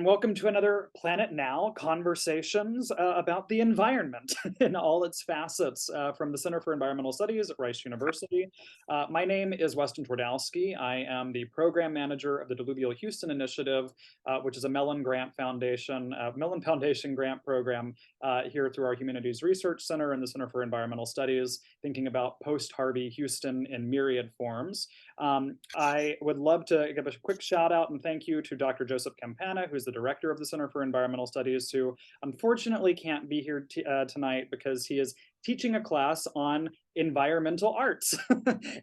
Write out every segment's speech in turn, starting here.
Welcome to another Planet Now conversations about the environment in all its facets from the Center for Environmental Studies at Rice University. My name is Weston Twardowski. I am the program manager of the Diluvial Houston Initiative, which is a Mellon Foundation grant program here through our Humanities Research Center and the Center for Environmental Studies, thinking about post-Harvey Houston in myriad forms. I would love to give a quick shout out and thank you to Dr. Joseph Campana, who's the director of the Center for Environmental Studies, who unfortunately can't be here tonight because he is teaching a class on environmental arts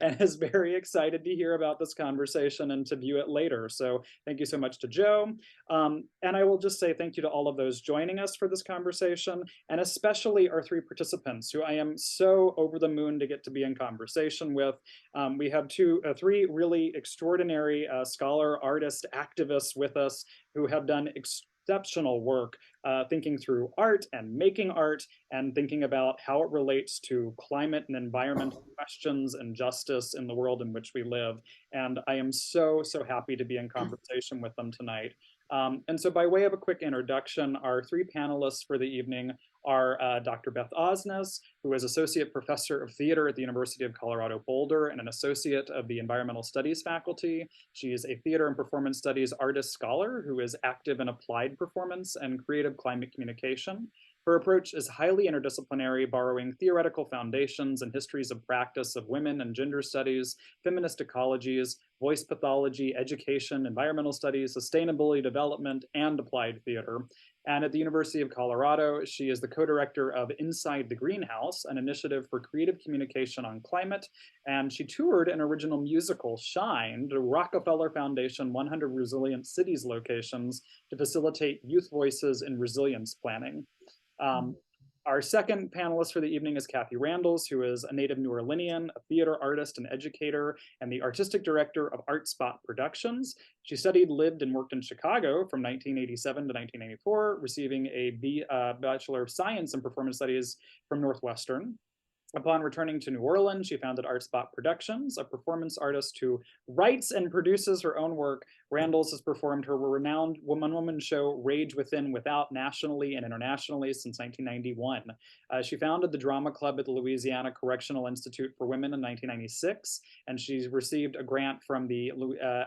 and is very excited to hear about this conversation and to view it later. So thank you so much to Joe. And I will just say thank you to all of those joining us for this conversation, and especially our three participants who I am so over the moon to get to be in conversation with. We have three really extraordinary scholar, artist, activists with us who have done exceptional work thinking through art and making art and thinking about how it relates to climate and environmental questions and justice in the world in which we live. And I am so happy to be in conversation with them tonight. And so by way of a quick introduction, our three panelists for the evening are Dr. Beth Osnes, who is Associate Professor of Theater at the University of Colorado Boulder and an Associate of the Environmental Studies faculty. She is a Theater and Performance Studies artist scholar who is active in applied performance and creative climate communication. Her approach is highly interdisciplinary, borrowing theoretical foundations and histories of practice of women and gender studies, feminist ecologies, voice pathology, education, environmental studies, sustainability development, and applied theater. And at the University of Colorado, she is the co-director of Inside the Greenhouse, an initiative for creative communication on climate. And she toured an original musical, Shine, to Rockefeller Foundation 100 Resilient Cities locations to facilitate youth voices in resilience planning. Our second panelist for the evening is Kathy Randels, who is a native New Orleanian, a theater artist and educator, and the artistic director of ArtSpot Productions. She studied, lived, and worked in Chicago from 1987 to 1994, receiving a Bachelor of Science in Performance Studies from Northwestern. Upon returning to New Orleans, she founded ArtSpot Productions, a performance artist who writes and produces her own work. Randels has performed her renowned woman show Rage Within Without nationally and internationally since 1991. She founded the drama club at the Louisiana Correctional Institute for Women in 1996, and she's received a grant from the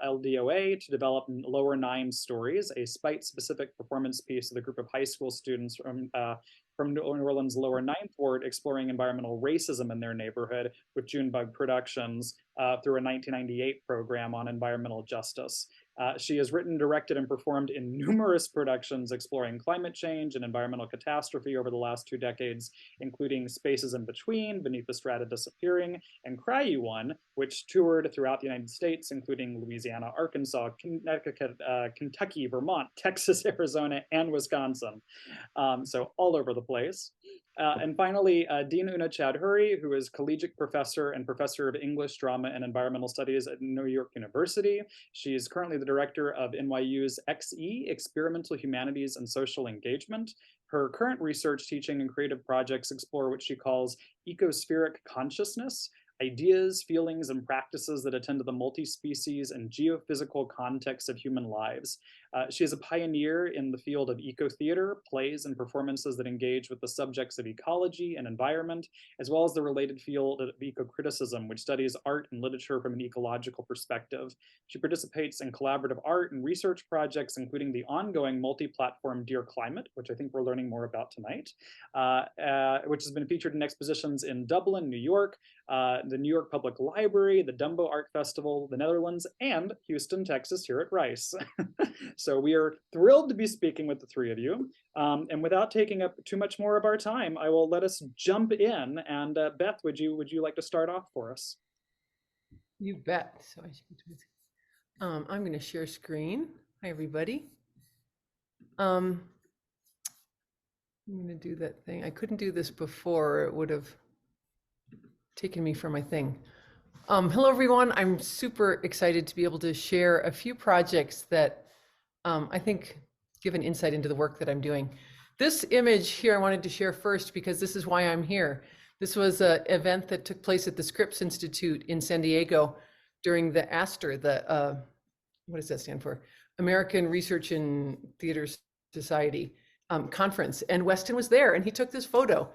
LDOA to develop Lower Nine Stories, a spite-specific performance piece of a group of high school students from New Orleans' Lower Ninth Ward, exploring environmental racism in their neighborhood with Junebug Productions through a 1998 program on environmental justice. She has written, directed, and performed in numerous productions exploring climate change and environmental catastrophe over the last 2 decades, including Spaces in Between, Beneath the Strata Disappearing, and Cry You One, which toured throughout the United States, including Louisiana, Arkansas, Connecticut, Kentucky, Vermont, Texas, Arizona, and Wisconsin. So all over the place. And finally, Dean Una Chaudhuri, who is collegiate professor and professor of English, Drama, and Environmental Studies at New York University. She is currently the director of NYU's XE, Experimental Humanities and Social Engagement. Her current research, teaching, and creative projects explore what she calls ecospheric consciousness, ideas, feelings, and practices that attend to the multi-species and geophysical context of human lives. She is a pioneer in the field of eco-theater, plays, and performances that engage with the subjects of ecology and environment, as well as the related field of eco-criticism, which studies art and literature from an ecological perspective. She participates in collaborative art and research projects, including the ongoing multi-platform Dear Climate, which I think we're learning more about tonight, which has been featured in expositions in Dublin, New York, the New York Public Library, the Dumbo Art Festival, the Netherlands, and Houston, Texas, here at Rice. So we are thrilled to be speaking with the three of you. And without taking up too much more of our time, I will let us jump in. And Beth, would you like to start off for us? You bet. So I'm going to share screen. Hi, everybody. I'm going to do that thing. I couldn't do this before. It would have taken me from my thing. Hello, everyone. I'm super excited to be able to share a few projects that I think give an insight into the work that I'm doing. This image here I wanted to share first because this is why I'm here. This was an event that took place at the Scripps Institute in San Diego during the ASTR, what does that stand for? American Research in Theater Society conference, and Weston was there, and he took this photo.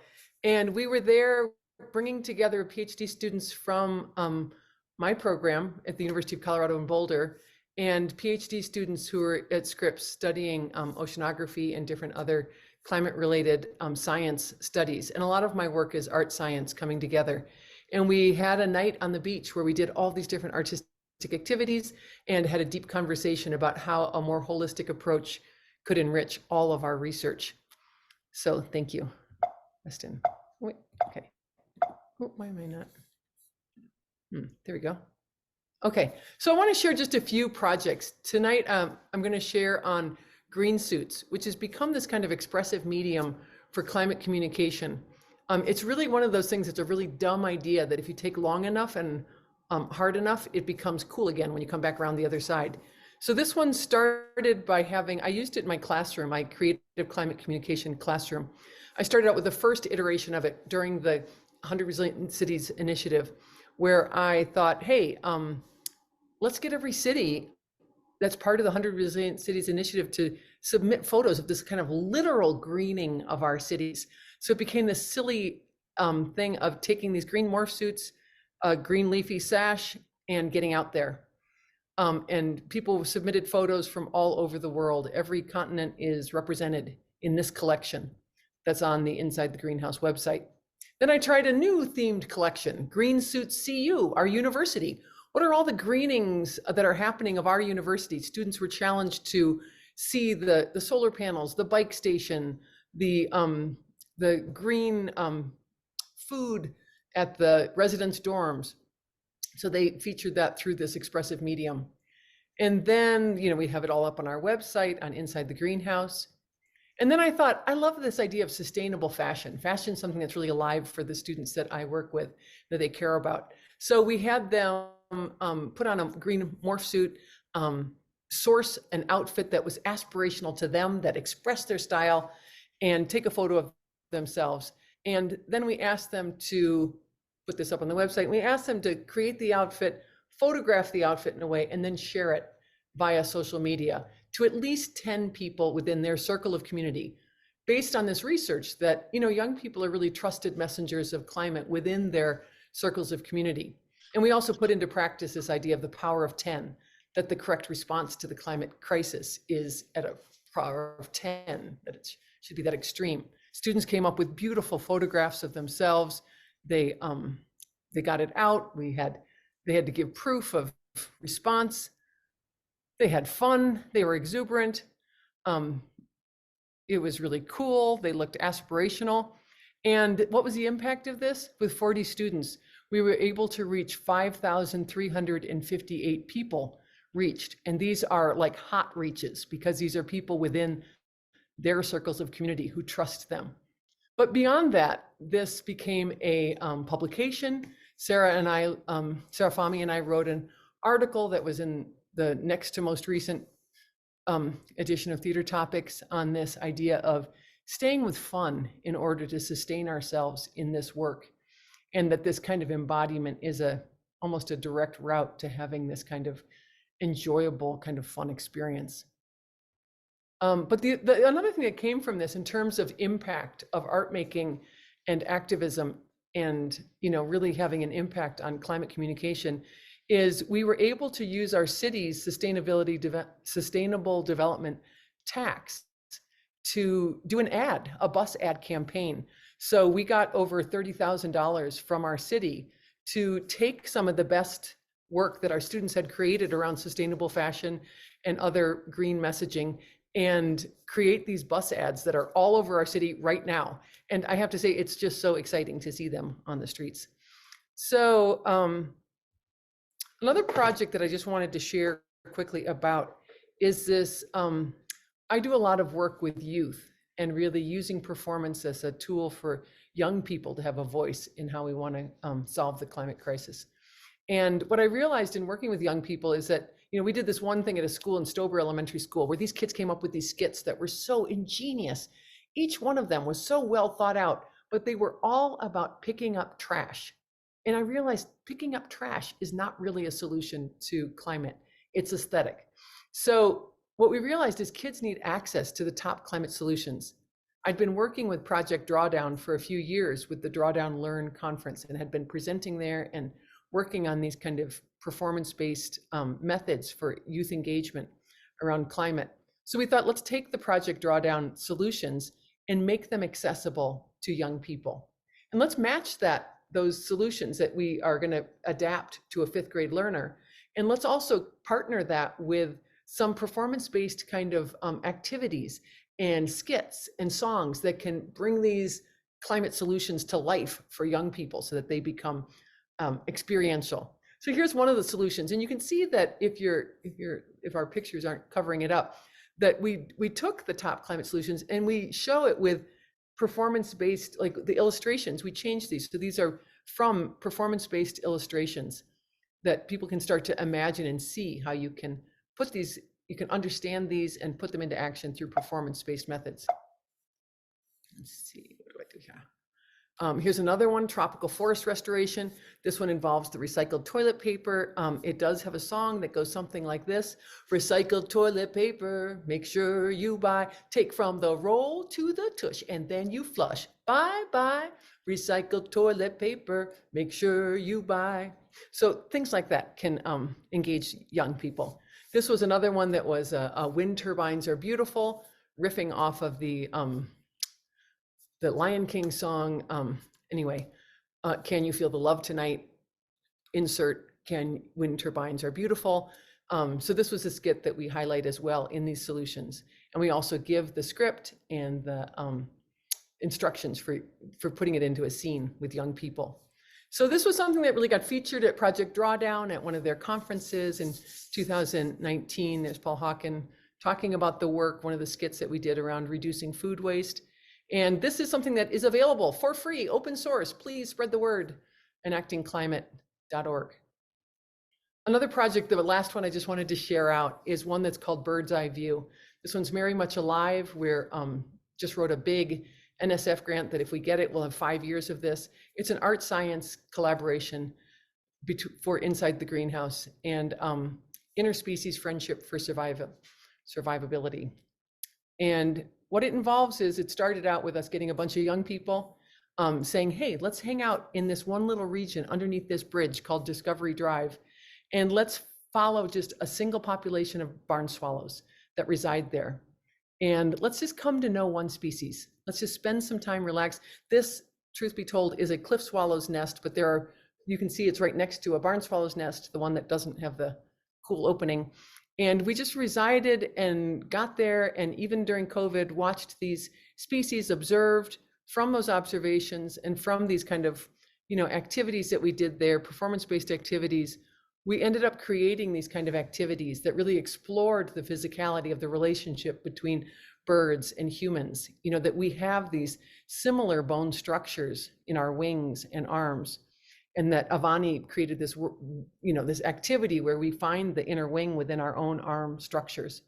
And we were there bringing together PhD students from my program at the University of Colorado in Boulder, and PhD students who were at Scripps studying oceanography and different other climate-related science studies. And a lot of my work is art science coming together. And we had a night on the beach where we did all these different artistic activities and had a deep conversation about how a more holistic approach could enrich all of our research. So thank you, Weston. Wait, okay. Oh, why am I not? There we go. Okay, so I want to share just a few projects. Tonight, I'm going to share on green suits, which has become this kind of expressive medium for climate communication. It's really one of those things that's a really dumb idea that if you take long enough and hard enough, it becomes cool again when you come back around the other side. So this one started by I used it in my classroom, my creative climate communication classroom. I started out with the first iteration of it during the 100 Resilient Cities Initiative, where I thought, hey, let's get every city that's part of the 100 Resilient Cities Initiative to submit photos of this kind of literal greening of our cities. So it became this silly thing of taking these green morph suits, a green leafy sash, and getting out there. And people submitted photos from all over the world. Every continent is represented in this collection that's on the Inside the Greenhouse website. Then I tried a new themed collection, Green Suits CU, our university. What are all the greenings that are happening of our university? Students were challenged to see the solar panels, the bike station, the green food at the residence dorms. So they featured that through this expressive medium. And then, we have it all up on our website on Inside the Greenhouse. And then I thought, I love this idea of sustainable fashion. Fashion is something that's really alive for the students that I work with, that they care about. So we had them put on a green morph suit, source an outfit that was aspirational to them, that expressed their style, and take a photo of themselves. And then we asked them to put this up on the website. We asked them to create the outfit, photograph the outfit in a way, and then share it via social media to at least 10 people within their circle of community, based on this research that, young people are really trusted messengers of climate within their circles of community. And we also put into practice this idea of the power of 10, that the correct response to the climate crisis is at a power of 10, that it should be that extreme. Students came up with beautiful photographs of themselves. They got it out. They had to give proof of response. They had fun. They were exuberant. It was really cool. They looked aspirational. And what was the impact of this? With 40 students, we were able to reach 5,358 people reached. And these are like hot reaches, because these are people within their circles of community who trust them. But beyond that, this became a publication. Sarah Fahmy and I wrote an article that was in the next to most recent edition of Theater Topics on this idea of staying with fun in order to sustain ourselves in this work, and that this kind of embodiment is almost a direct route to having this kind of enjoyable, kind of fun experience. But another thing that came from this in terms of impact of art making and activism and really having an impact on climate communication is we were able to use our city's sustainable development tax to do a bus ad campaign. So we got over $30,000 from our city to take some of the best work that our students had created around sustainable fashion and other green messaging, and create these bus ads that are all over our city right now. And I have to say, it's just so exciting to see them on the streets. So another project that I just wanted to share quickly about is this. I do a lot of work with youth and really using performance as a tool for young people to have a voice in how we want to solve the climate crisis. And what I realized in working with young people is that, we did this one thing at a school in Stober Elementary School where these kids came up with these skits that were so ingenious. Each one of them was so well thought out, but they were all about picking up trash. And I realized picking up trash is not really a solution to climate. It's aesthetic. So what we realized is kids need access to the top climate solutions. I'd been working with Project Drawdown for a few years with the Drawdown Learn conference and had been presenting there and working on these kind of performance-based methods for youth engagement around climate. So we thought, let's take the Project Drawdown solutions and make them accessible to young people. And let's match those solutions that we are going to adapt to a 5th grade learner. And let's also partner that with some performance-based kind of activities and skits and songs that can bring these climate solutions to life for young people so that they become experiential. So here's one of the solutions, and you can see that if our pictures aren't covering it up, that we took the top climate solutions and we show it with performance-based, like the illustrations. We changed these, so these are from performance-based illustrations that people can start to imagine and see how you can put these, you can understand these and put them into action through performance-based methods. Let's see, what do I do here? Here's another one, tropical forest restoration. This one involves the recycled toilet paper. It does have a song that goes something like this. Recycled toilet paper, make sure you buy. Take from the roll to the tush, and then you flush. Bye, bye. Recycled toilet paper, make sure you buy. So things like that can engage young people. This was another one that was wind turbines are beautiful, riffing off of the Lion King song. Anyway, can you feel the love tonight? Insert, can wind turbines are beautiful. So this was a skit that we highlight as well in these solutions. And we also give the script and the instructions for putting it into a scene with young people. So this was something that really got featured at Project Drawdown at one of their conferences in 2019. There's Paul Hawken talking about the work, one of the skits that we did around reducing food waste. And this is something that is available for free, open source. Please spread the word, enactingclimate.org. Another project, the last one I just wanted to share out, is one that's called Bird's Eye View. This one's very much alive. We're just wrote a big NSF grant that if we get it, we'll have 5 years of this. It's an art science collaboration for Inside the Greenhouse and interspecies friendship for survivability. And what it involves is, it started out with us getting a bunch of young people saying, hey, let's hang out in this one little region underneath this bridge called Discovery Drive, and let's follow just a single population of barn swallows that reside there. And let's just come to know one species. Let's just spend some time, relax. This, truth be told, is a cliff swallow's nest, but you can see it's right next to a barn swallow's nest, the one that doesn't have the cool opening. And we just resided and got there, and even during COVID, watched these species, observed from those observations and from these kind of, activities that we did there, performance-based activities. We ended up creating these kind of activities that really explored the physicality of the relationship between birds and humans, that we have these similar bone structures in our wings and arms. And that Avani created this, this activity where we find the inner wing within our own arm structures.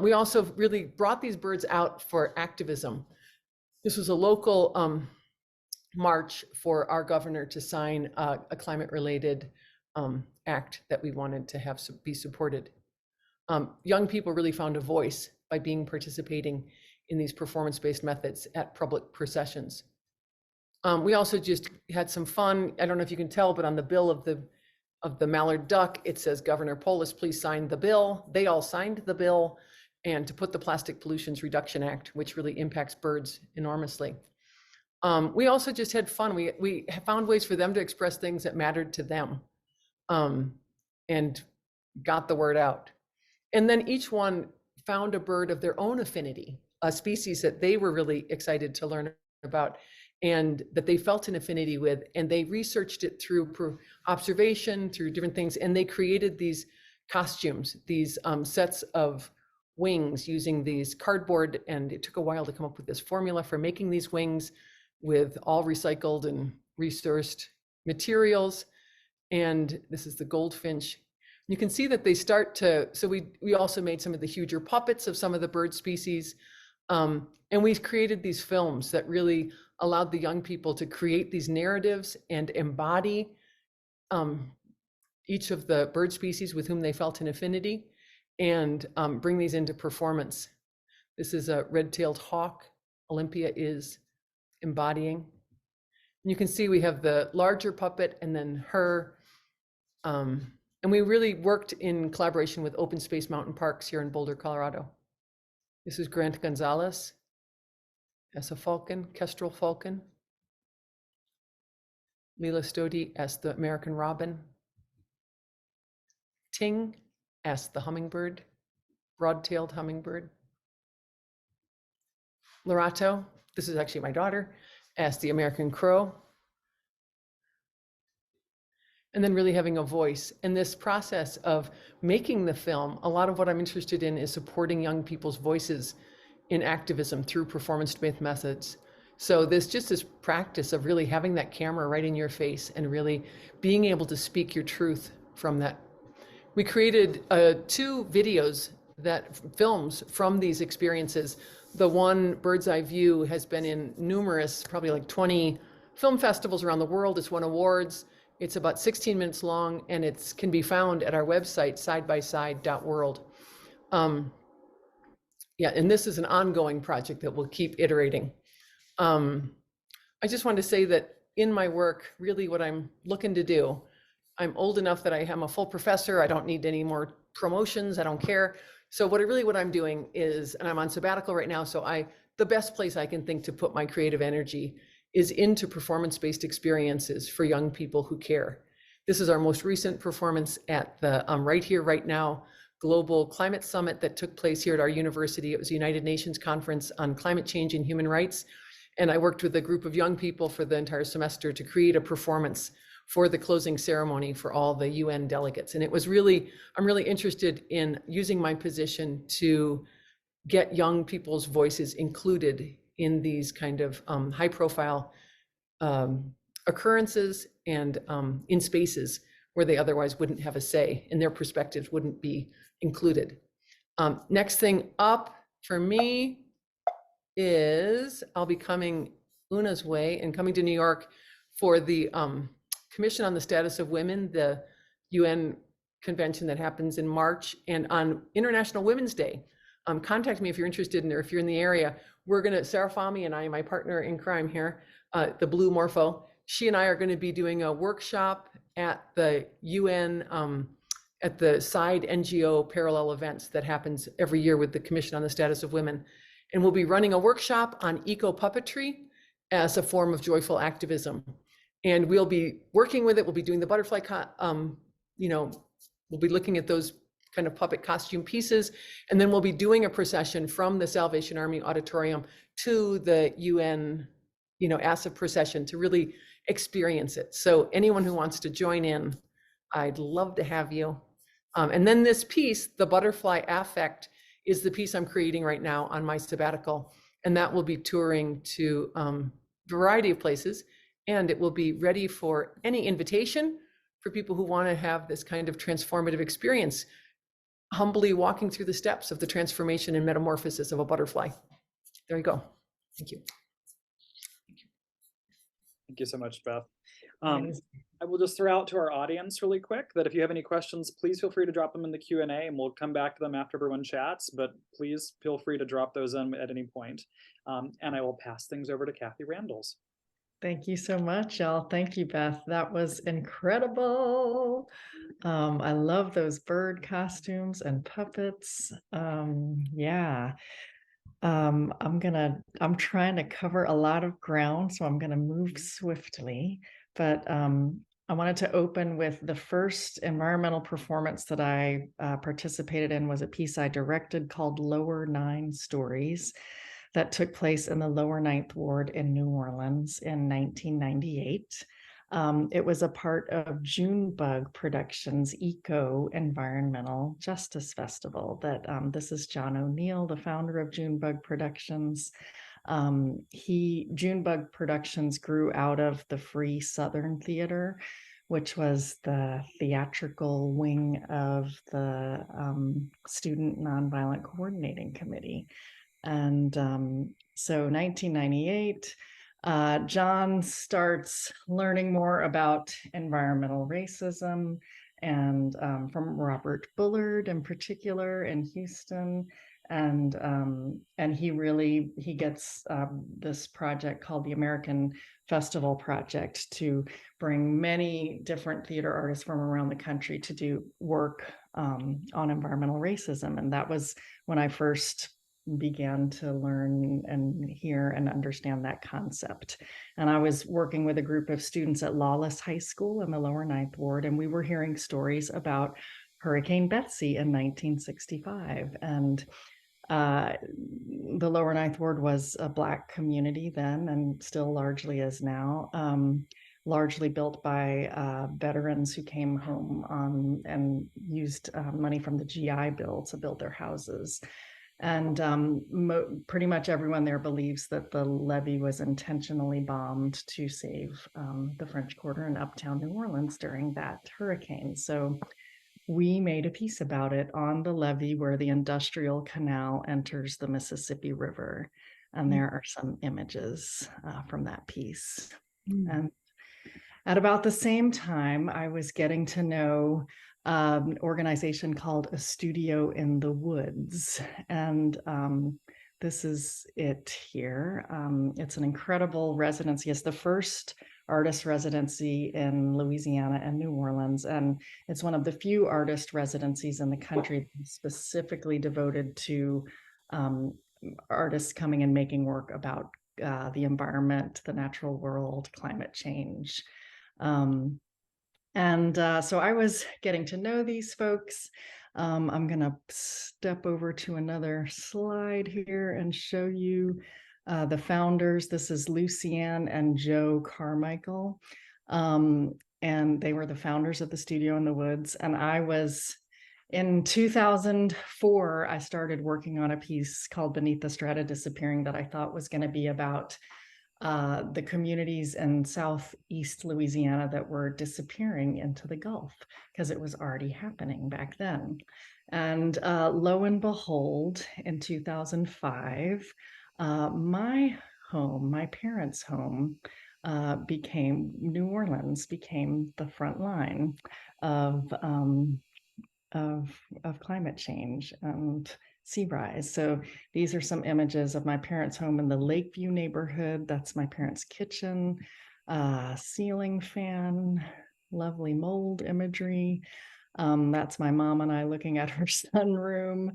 We also really brought these birds out for activism. This was a local march for our governor to sign a climate-related act that we wanted to have be supported. Young people really found a voice by participating in these performance-based methods at public processions. We also just had some fun. I don't know if you can tell, but on the bill of the mallard duck, it says, Governor Polis, please sign the bill. They all signed the bill, and to put the Plastic Pollutions Reduction Act, which really impacts birds enormously. We also just had fun. We found ways for them to express things that mattered to them, and got the word out. And then each one found a bird of their own affinity, a species that they were really excited to learn about and that they felt an affinity with, and they researched it through observation, through different things, and they created these costumes, these sets of wings using these cardboard, and it took a while to come up with this formula for making these wings with all recycled and resourced materials. And this is the goldfinch. You can see that they start to, so we also made some of the huger puppets of some of the bird species. And we created these films that really allowed the young people to create these narratives and embody each of the bird species with whom they felt an affinity. and bring these into performance. This is a red-tailed hawk Olympia is embodying. And you can see we have the larger puppet and then her. And we really worked in collaboration with Open Space Mountain Parks here in Boulder, Colorado. This is Grant Gonzalez as a falcon, kestrel falcon. Leela Stodi as the American robin. Ting as the hummingbird, broad-tailed hummingbird. Lorato, this is actually my daughter, as the American crow. And then really having a voice. And this process of making the film, a lot of what I'm interested in is supporting young people's voices in activism through performance-based methods. So there's just this practice of really having that camera right in your face and really being able to speak your truth from that. We created 2 videos, films from these experiences. The one, Bird's Eye View, has been in numerous, probably like 20 film festivals around the world. It's won awards. It's about 16 minutes long, and it can be found at our website, sidebyside.world. Yeah, and this is an ongoing project that we'll keep iterating. I just wanted to say that in my work, really what I'm looking to do, I'm old enough that I am a full professor. I don't need any more promotions. I don't care. So what I'm doing is, and I'm on sabbatical right now, so the best place I can think to put my creative energy is into performance-based experiences for young people who care. This is our most recent performance at the Right Here, Right Now Global Climate Summit that took place here at our university. It was a United Nations Conference on Climate Change and Human Rights. And I worked with a group of young people for the entire semester to create a performance for the closing ceremony for all the UN delegates. And it was really, I'm really interested in using my position to get young people's voices included in these kind of high profile occurrences and in spaces where they otherwise wouldn't have a say and their perspectives wouldn't be included. Next thing up for me is I'll be coming Una's way and coming to New York for the Commission on the Status of Women, the UN convention that happens in March, and on International Women's Day. Contact me if you're interested in, or if you're in the area. We're gonna, Sarah Fahmy and I, my partner in crime here, the Blue Morpho, she and I are gonna be doing a workshop at the UN, at the side NGO parallel events that happens every year with the Commission on the Status of Women. And we'll be running a workshop on eco-puppetry as a form of joyful activism. And we'll be working with it. We'll be doing the butterfly, we'll be looking at those kind of puppet costume pieces. And then we'll be doing a procession from the Salvation Army Auditorium to the UN, ASA procession to really experience it. So anyone who wants to join in, I'd love to have you. And then this piece, the butterfly affect, is the piece I'm creating right now on my sabbatical. And that will be touring to a variety of places. And it will be ready for any invitation for people who want to have this kind of transformative experience, humbly walking through the steps of the transformation and metamorphosis of a butterfly. There you go. Thank you. Thank you so much, Beth. I will just throw out to our audience really quick that if you have any questions, please feel free to drop them in the Q&A and we'll come back to them after everyone chats, but please feel free to drop those in at any point. And I will pass things over to Kathy Randels. Thank you so much, y'all. Thank you, Beth. That was incredible. I love those bird costumes and puppets. Yeah. I'm trying to cover a lot of ground, so I'm gonna move swiftly, but I wanted to open with the first environmental performance that I participated in was a piece I directed called Lower 9 Stories that took place in the Lower 9th Ward in New Orleans in 1998. It was a part of Junebug Productions' Eco-Environmental Justice Festival. This is John O'Neill, the founder of Junebug Productions. Junebug Productions grew out of the Free Southern Theater, which was the theatrical wing of the Student Nonviolent Coordinating Committee. And so 1998, John starts learning more about environmental racism and from Robert Bullard in particular in Houston. And he gets this project called the American Festival Project to bring many different theater artists from around the country to do work on environmental racism. And that was when I first began to learn and hear and understand that concept. And I was working with a group of students at Lawless High School in the lower Ninth Ward, and we were hearing stories about Hurricane Betsy in 1965. And the lower Ninth Ward was a Black community then, and still largely is now, largely built by veterans who came home and used money from the GI Bill to build their houses. And pretty much everyone there believes that the levee was intentionally bombed to save the French Quarter in uptown New Orleans during that hurricane. So we made a piece about it on the levee where the Industrial Canal enters the Mississippi River. And there are some images from that piece. And at about the same time, I was getting to know an organization called A Studio in the Woods. And this is it here. It's an incredible residency. It's the first artist residency in Louisiana and New Orleans. And it's one of the few artist residencies in the country specifically devoted to artists coming and making work about the environment, the natural world, climate change. So I was getting to know these folks. I'm going to step over to another slide here and show you the founders. This is Lucianne and Joe Carmichael. And they were the founders of the Studio in the Woods. And in 2004, I started working on a piece called Beneath the Strata Disappearing that I thought was going to be about the communities in Southeast Louisiana that were disappearing into the Gulf, because it was already happening back then. And lo and behold, in 2005, my parents' home, New Orleans became the front line of climate change and sea rise. So these are some images of my parents' home in the Lakeview neighborhood. That's my parents' kitchen, ceiling fan, lovely mold imagery. That's my mom and I looking at her sunroom.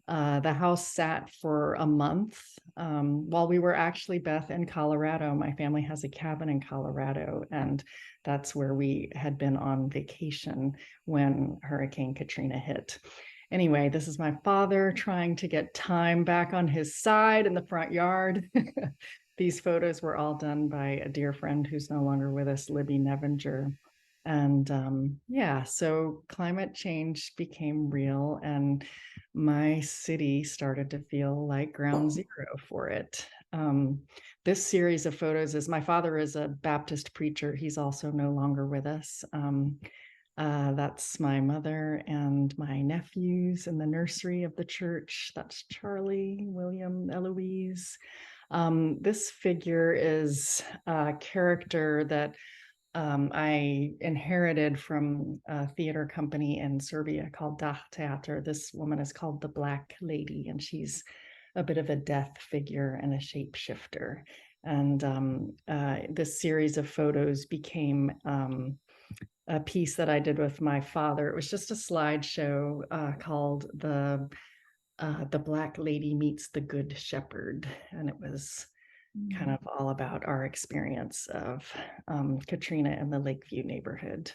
The house sat for a month while we were actually, Beth, in Colorado. My family has a cabin in Colorado, and that's where we had been on vacation when Hurricane Katrina hit. Anyway, this is my father trying to get time back on his side in the front yard. These photos were all done by a dear friend who's no longer with us, Libby Nevinger. And so climate change became real, and my city started to feel like ground zero for it. This series of photos is, my father is a Baptist preacher. He's also no longer with us. That's my mother and my nephews in the nursery of the church. That's Charlie, William, Eloise. This figure is a character that I inherited from a theater company in Serbia called Dah Theater. This woman is called the Black Lady, and she's a bit of a death figure and a shapeshifter. And this series of photos became a piece that I did with my father. It was just a slideshow called the Black Lady Meets the Good Shepherd. And it was kind of all about our experience of Katrina in the Lakeview neighborhood.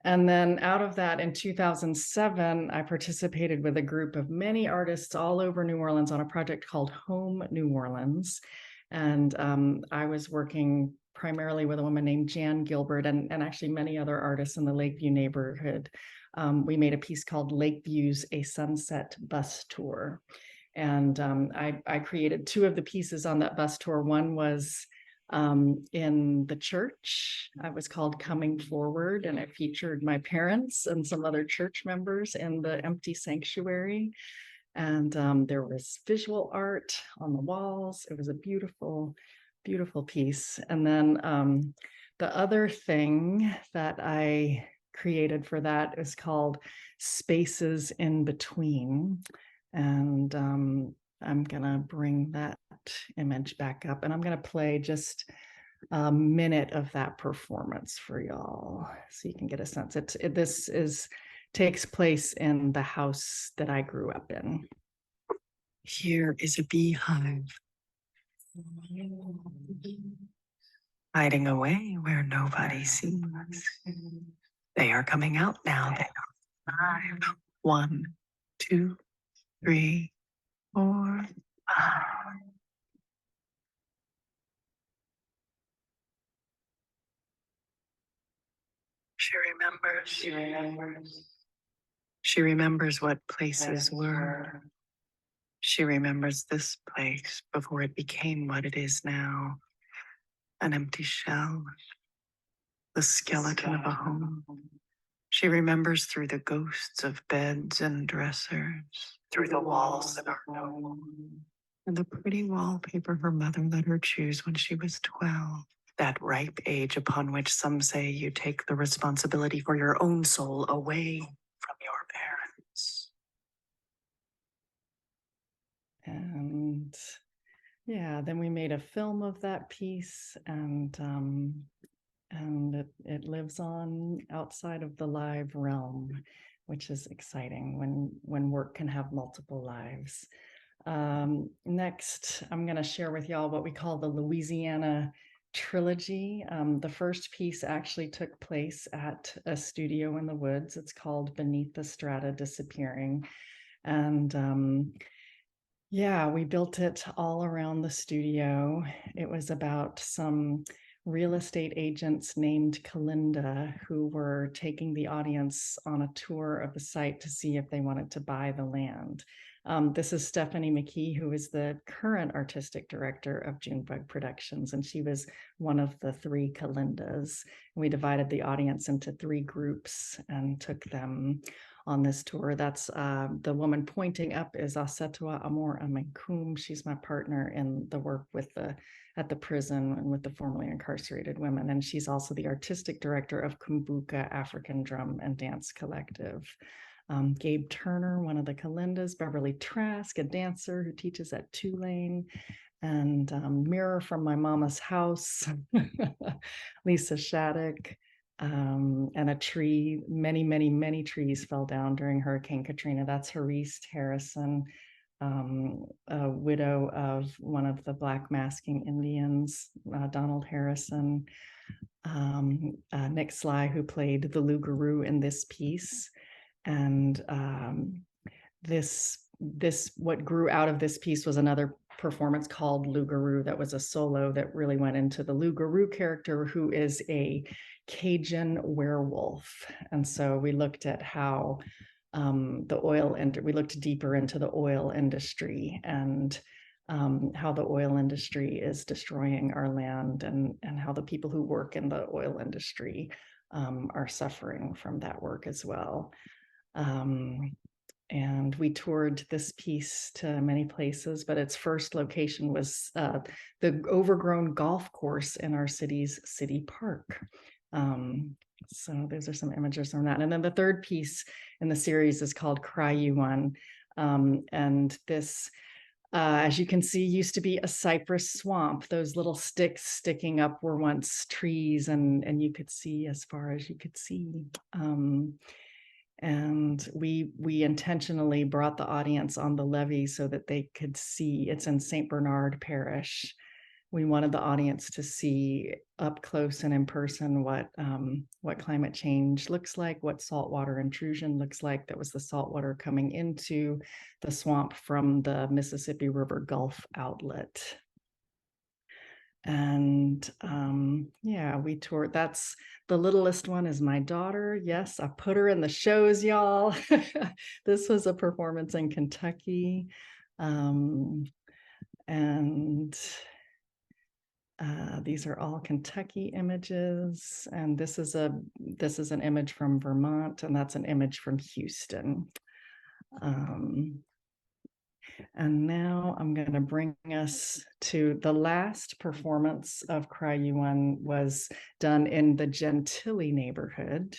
And then out of that, in 2007, I participated with a group of many artists all over New Orleans on a project called Home New Orleans. And I was working primarily with a woman named Jan Gilbert and actually many other artists in the Lakeview neighborhood. We made a piece called Lakeview's A Sunset Bus Tour. And I created two of the pieces on that bus tour. One was in the church. It was called Coming Forward, and it featured my parents and some other church members in the empty sanctuary. And there was visual art on the walls. It was a beautiful beautiful piece. And then the other thing that I created for that is called Spaces in Between. And I'm gonna bring that image back up, and I'm gonna play just a minute of that performance for y'all so you can get a sense. This takes place in the house that I grew up in. Here is a beehive, hiding away where nobody sees. They are coming out now. They are 5. 1, 2, 3, 4, 5. She remembers. She remembers. She remembers what places were. She remembers this place before it became what it is now. An empty shell. The skeleton of a home. She remembers through the ghosts of beds and dressers, through the walls that are no more, and the pretty wallpaper her mother let her choose when she was 12. That ripe age upon which some say you take the responsibility for your own soul away from your parents. And yeah, then we made a film of that piece, and it lives on outside of the live realm, which is exciting when work can have multiple lives. Next, I'm going to share with y'all what we call the Louisiana Trilogy. The first piece actually took place at a studio in the woods. It's called Beneath the Strata Disappearing. And yeah, we built it all around the studio. It was about some real estate agents named Kalinda who were taking the audience on a tour of the site to see if they wanted to buy the land. This is Stephanie McKee, who is the current artistic director of Junebug Productions, and she was one of the 3 Kalindas. We divided the audience into 3 groups and took them on this tour. That's the woman pointing up is Asetua Amor Amenkum. She's my partner in the work with at the prison and with the formerly incarcerated women. And she's also the artistic director of Kumbuka African Drum and Dance Collective. Gabe Turner, one of the Kalindas, Beverly Trask, a dancer who teaches at Tulane, and Mirror from My Mama's House, Lisa Shattuck, and a tree, many trees fell down during Hurricane Katrina. That's Hariste Harrison, a widow of one of the Black masking Indians, Donald Harrison, Nick Sly, who played the Lougarou in this piece. And what grew out of this piece was another performance called Lougarou that was a solo that really went into the Lougarou character, who is a Cajun werewolf. And so we looked at how we looked deeper into the oil industry and how the oil industry is destroying our land, and how the people who work in the oil industry are suffering from that work as well. And we toured this piece to many places, but its first location was the overgrown golf course in our city's city park. So those are some images from that. And then the third piece in the series is called Cry You One. And this, as you can see, used to be a cypress swamp. Those little sticks sticking up were once trees, and you could see as far as you could see. And we intentionally brought the audience on the levee so that they could see. It's in St. Bernard Parish. We wanted the audience to see up close and in person what climate change looks like, what saltwater intrusion looks like. That was the saltwater coming into the swamp from the Mississippi River Gulf outlet. And yeah, we toured. That's the littlest one is my daughter. Yes, I put her in the shows, y'all. This was a performance in Kentucky. And these are all Kentucky images. And this is an image from Vermont, and that's an image from Houston. And now I'm going to bring us to the last performance of Cry Yuan was done in the Gentilly neighborhood.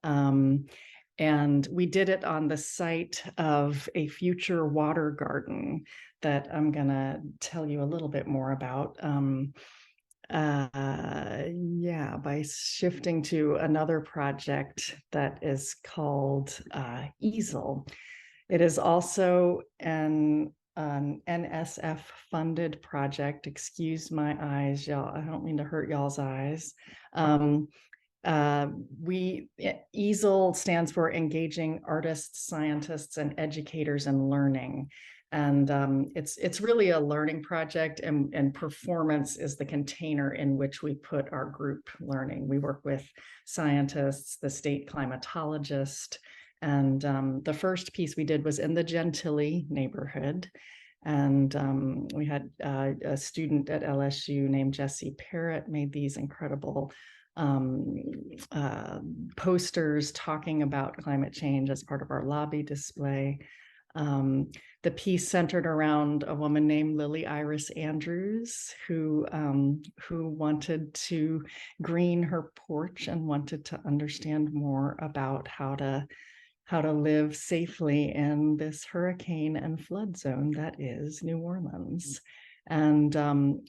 And we did it on the site of a future water garden that I'm going to tell you a little bit more about. By shifting to another project that is called Easel. It is also an NSF funded project. Excuse my eyes, y'all. I don't mean to hurt y'all's eyes. Easel stands for Engaging Artists, Scientists, and Educators in Learning. And it's really a learning project, and performance is the container in which we put our group learning. We work with scientists, the state climatologist, and the first piece we did was in the Gentilly neighborhood. And we had a student at LSU named Jessie Parrott made these incredible posters talking about climate change as part of our lobby display. The piece centered around a woman named Lily Iris Andrews, who wanted to green her porch and wanted to understand more about how to live safely in this hurricane and flood zone that is New Orleans. And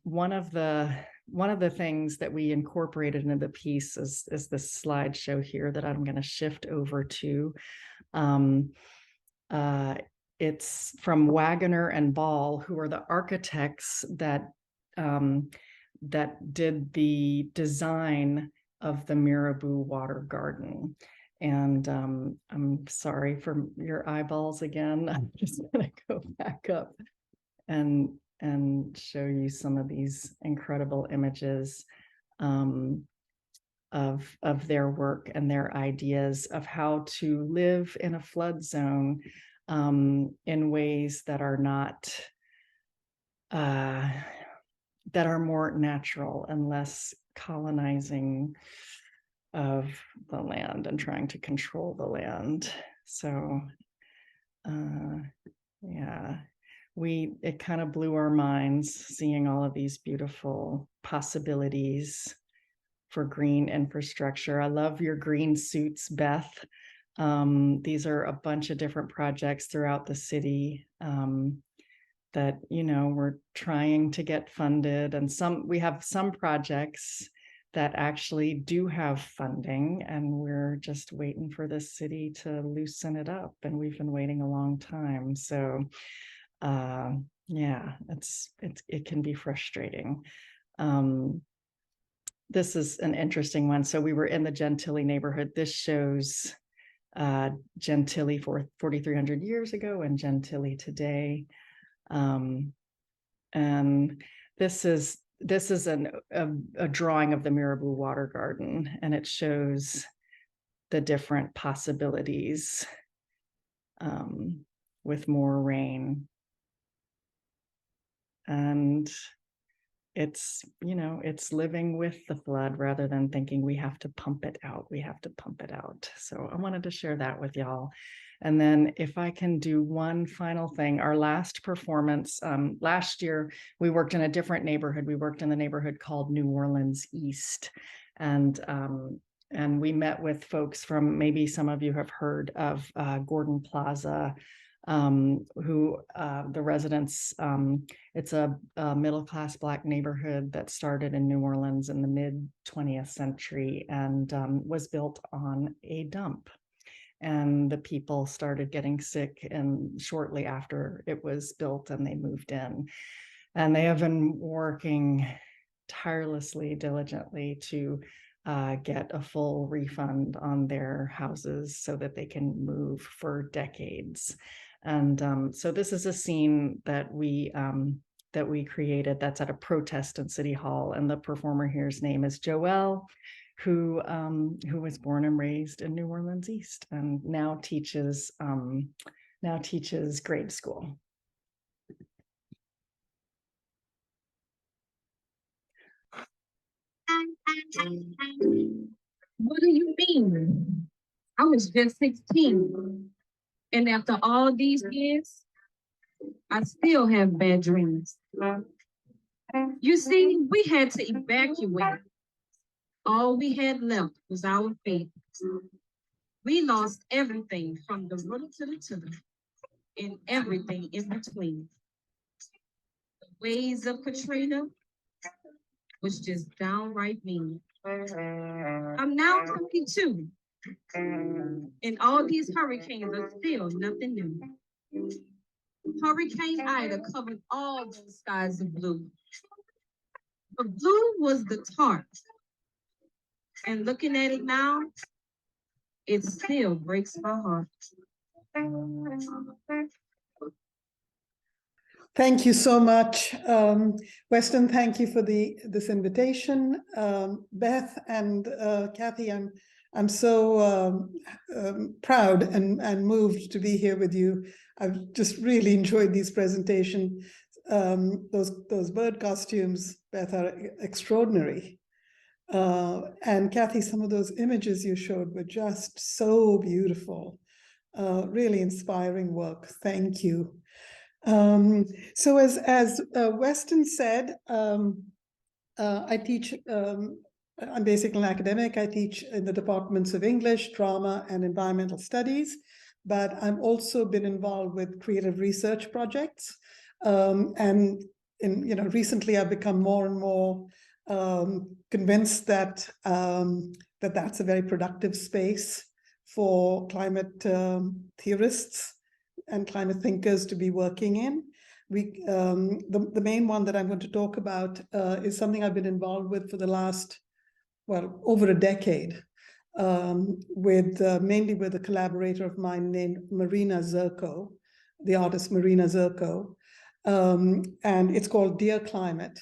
one of the things that we incorporated into the piece is this slideshow here that I'm going to shift over to. It's from Wagoner and Ball, who are the architects that did the design of the Mirabeau Water Garden. And I'm sorry for your eyeballs again. I'm just going to go back up and show you some of these incredible images of their work and their ideas of how to live in a flood zone in ways that are not that are more natural and less colonizing of the land and trying to control the land. So it kind of blew our minds seeing all of these beautiful possibilities for green infrastructure. I love your green suits, Beth. These are a bunch of different projects throughout the city that, we're trying to get funded, and we have some projects that actually do have funding, and we're just waiting for the city to loosen it up, and we've been waiting a long time. So it can be frustrating. This is an interesting one. So we were in the Gentilly neighborhood. This shows Gentilly for 4,300 years ago and Gentilly today. And this is a drawing of the Mirabeau Water Garden, and it shows the different possibilities with more rain. And it's living with the flood rather than thinking we have to pump it out. We have to pump it out. So I wanted to share that with y'all. And then if I can do one final thing, our last performance, last year, we worked in a different neighborhood. We worked in the neighborhood called New Orleans East. And we met with folks from, maybe some of you have heard of Gordon Plaza, who the residents, it's a middle-class Black neighborhood that started in New Orleans in the mid-20th century and was built on a dump. And the people started getting sick, and shortly after it was built, and they moved in. And they have been working tirelessly, diligently to get a full refund on their houses so that they can move for decades. And so this is a scene that we created that's at a protest in City Hall, and the performer here's name is Joelle, who was born and raised in New Orleans East and now teaches grade school. What do you mean? I was just 16. And after all these years, I still have bad dreams. You see, we had to evacuate. All we had left was our faith. We lost everything from the rooter to the tutor and everything in between. The waves of Katrina was just downright mean. I'm now 22, and all these hurricanes are still nothing new. Hurricane Ida covered all those skies of blue. The blue was the tarp, and looking at it now, it still breaks my heart. Thank you so much, Weston. Thank you for this invitation, Beth and Kathy. I'm so proud and moved to be here with you. I've just really enjoyed these presentations. Those bird costumes, Beth, are extraordinary. And Kathy, some of those images you showed were just so beautiful. Really inspiring work. Thank you. So as Weston said, I teach, I'm basically an academic. I teach in the departments of English, drama, and environmental studies, but I've also been involved with creative research projects. And recently I've become more and more convinced that that's a very productive space for climate theorists and climate thinkers to be working in. The main one that I'm going to talk about is something I've been involved with for the last, well, over a decade, mainly with a collaborator of mine named Marina Zerko, the artist Marina Zerko, and it's called Dear Climate.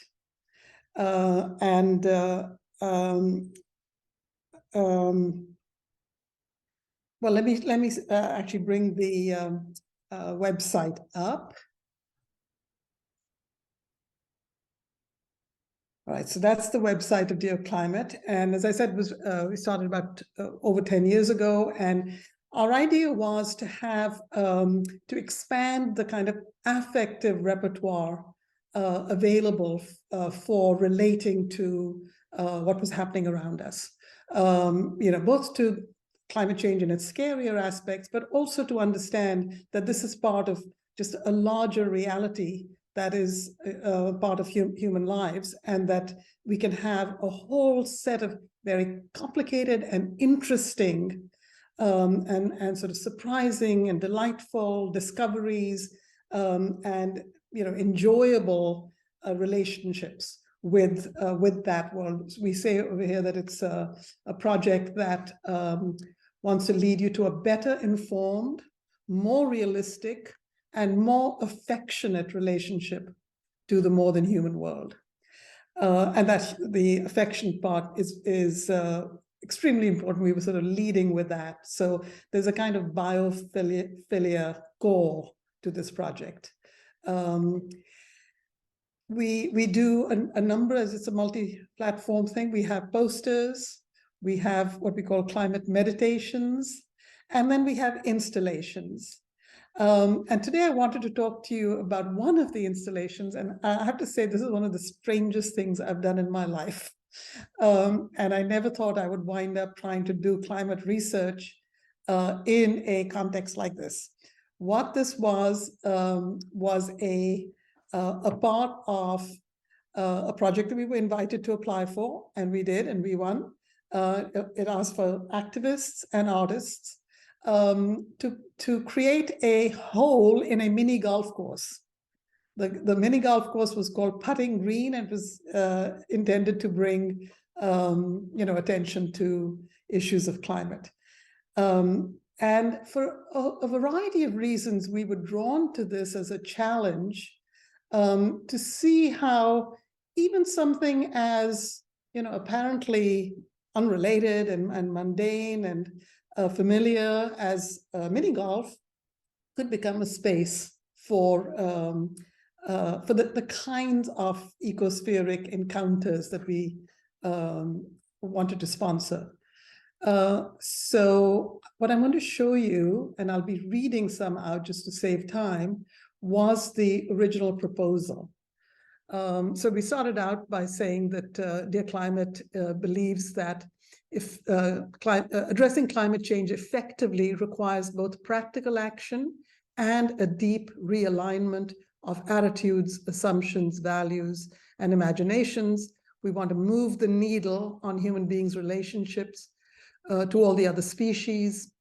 Well, let me actually bring the website up. All right, so that's the website of Dear Climate. And as I said, we started about over 10 years ago. And our idea was to have, to expand the kind of affective repertoire available for relating to what was happening around us. Both to climate change and its scarier aspects, but also to understand that this is part of just a larger reality that is part of human lives, and that we can have a whole set of very complicated and interesting and sort of surprising and delightful discoveries and enjoyable relationships with that world. We say over here that it's a project that wants to lead you to a better informed, more realistic, and more affectionate relationship to the more than human world. And that the affection part is extremely important. We were sort of leading with that. So there's a kind of biophilia core to this project. We do a number, as it's a multi-platform thing. We have posters, we have what we call climate meditations, and then we have installations. And today I wanted to talk to you about one of the installations, and I have to say this is one of the strangest things I've done in my life. And I never thought I would wind up trying to do climate research in a context like this. What this was a part of a project that we were invited to apply for, and we did, and we won. It asked for activists and artists to create a hole in a mini golf course. The mini golf course was called Putting Green, and it was intended to bring attention to issues of climate. And for a variety of reasons, we were drawn to this as a challenge to see how even something as apparently unrelated and mundane and familiar as mini golf could become a space for the kinds of ecospheric encounters that we wanted to sponsor. So what I'm going to show you, and I'll be reading some out just to save time, was the original proposal. So we started out by saying that Dear Climate believes that if addressing climate change effectively requires both practical action and a deep realignment of attitudes, assumptions, values, and imaginations. We want to move the needle on human beings' relationships to all the other species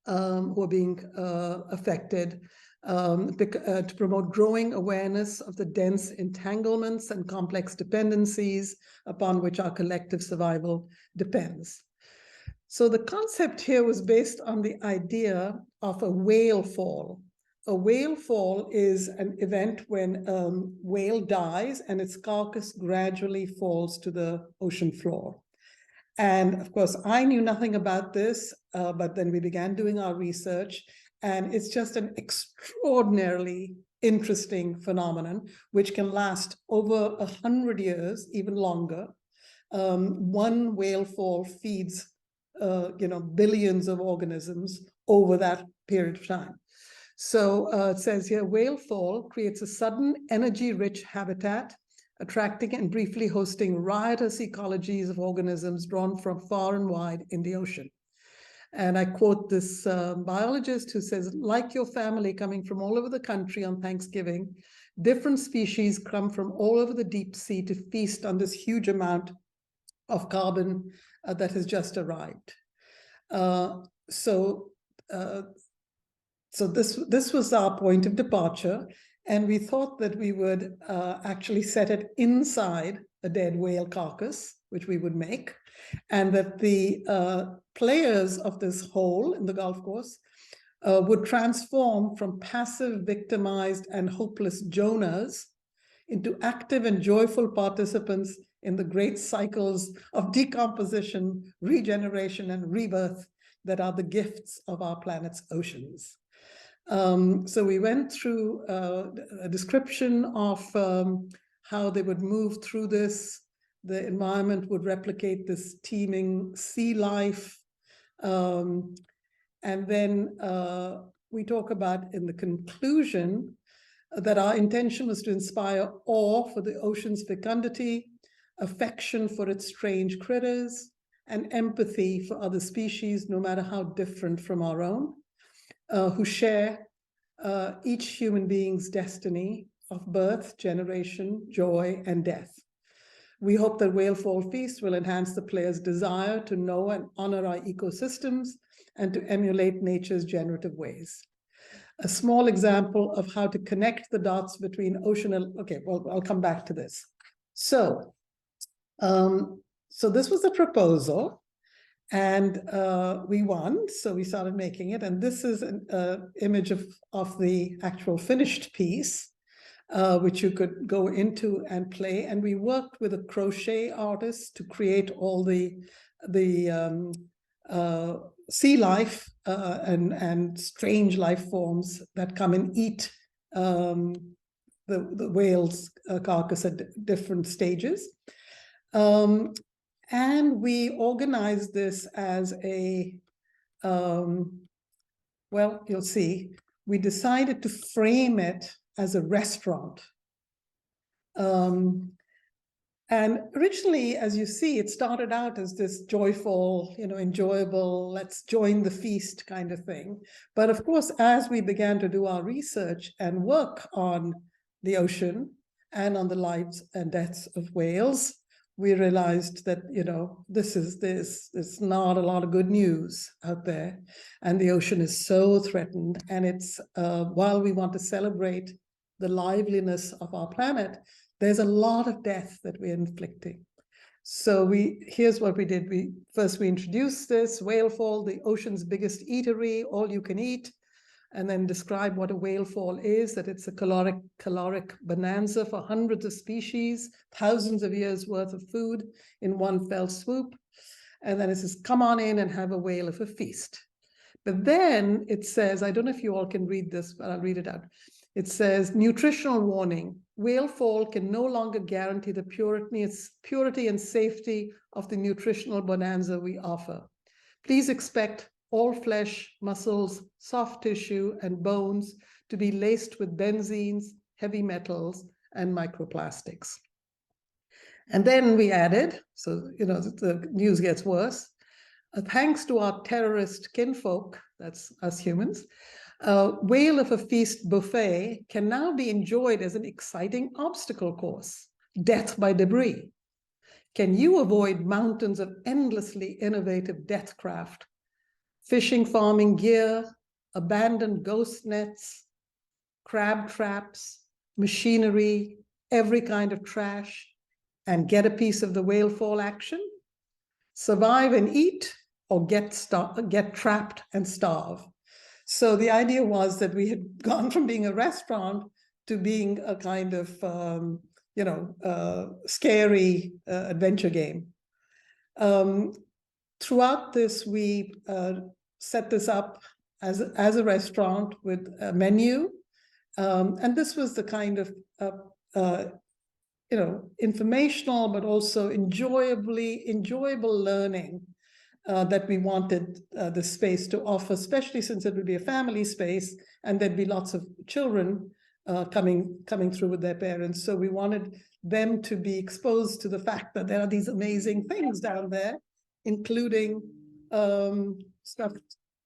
who are being affected, to promote growing awareness of the dense entanglements and complex dependencies upon which our collective survival depends. So the concept here was based on the idea of a whale fall. A whale fall is an event when a whale dies and its carcass gradually falls to the ocean floor. And of course, I knew nothing about this, but then we began doing our research, and it's just an extraordinarily interesting phenomenon, which can last over 100 years, even longer. One whale fall feeds billions of organisms over that period of time. So it says here, whale fall creates a sudden energy-rich habitat, attracting and briefly hosting riotous ecologies of organisms drawn from far and wide in the ocean. And I quote this biologist who says, like your family coming from all over the country on Thanksgiving, different species come from all over the deep sea to feast on this huge amount of carbon that has just arrived. So this was our point of departure, and we thought that we would actually set it inside a dead whale carcass, which we would make, and that the players of this hole in the golf course would transform from passive, victimized, and hopeless Jonahs into active and joyful participants in the great cycles of decomposition, regeneration, and rebirth that are the gifts of our planet's oceans. So we went through a description of how they would move through this. The environment would replicate this teeming sea life. And then we talk about in the conclusion that our intention was to inspire awe for the ocean's fecundity, affection for its strange critters, and empathy for other species, no matter how different from our own, who share each human being's destiny of birth, generation, joy, and death. We hope that Whale Fall Feast will enhance the players' desire to know and honor our ecosystems and to emulate nature's generative ways. A small example of how to connect the dots between ocean and, okay, well, I'll come back to this. So this was the proposal, and we won, so we started making it, and this is an image of the actual finished piece, which you could go into and play. And we worked with a crochet artist to create all the sea life and strange life forms that come and eat the whale's carcass at different stages. And we organized this as a, well, you'll see, we decided to frame it as a restaurant. And originally, as you see, it started out as this joyful, enjoyable, let's join the feast kind of thing. But of course, as we began to do our research and work on the ocean and on the lives and deaths of whales, we realized that, there's not a lot of good news out there. And the ocean is so threatened. And it's, while we want to celebrate the liveliness of our planet, there's a lot of death that we're inflicting. So here's what we did. First we introduced this whale fall, the ocean's biggest eatery, all you can eat, and then describe what a whale fall is, that it's a caloric bonanza for hundreds of species, thousands of years worth of food in one fell swoop. And then it says, come on in and have a whale of a feast. But then it says, I don't know if you all can read this, but I'll read it out. It says, nutritional warning, whale fall can no longer guarantee the purity and safety of the nutritional bonanza we offer. Please expect all flesh, muscles, soft tissue, and bones to be laced with benzenes, heavy metals, and microplastics. And then we added, so the news gets worse, thanks to our terrorist kinfolk, that's us humans, Whale of a Feast buffet can now be enjoyed as an exciting obstacle course, death by debris. Can you avoid mountains of endlessly innovative deathcraft, fishing, farming gear, abandoned ghost nets, crab traps, machinery, every kind of trash, and get a piece of the whale fall action? Survive and eat, or get trapped and starve. So the idea was that we had gone from being a restaurant to being a kind of, scary adventure game. Throughout this, we set this up as a restaurant with a menu. And this was the kind of, informational, but also enjoyable learning that we wanted the space to offer, especially since it would be a family space and there'd be lots of children coming through with their parents. So we wanted them to be exposed to the fact that there are these amazing things down there, including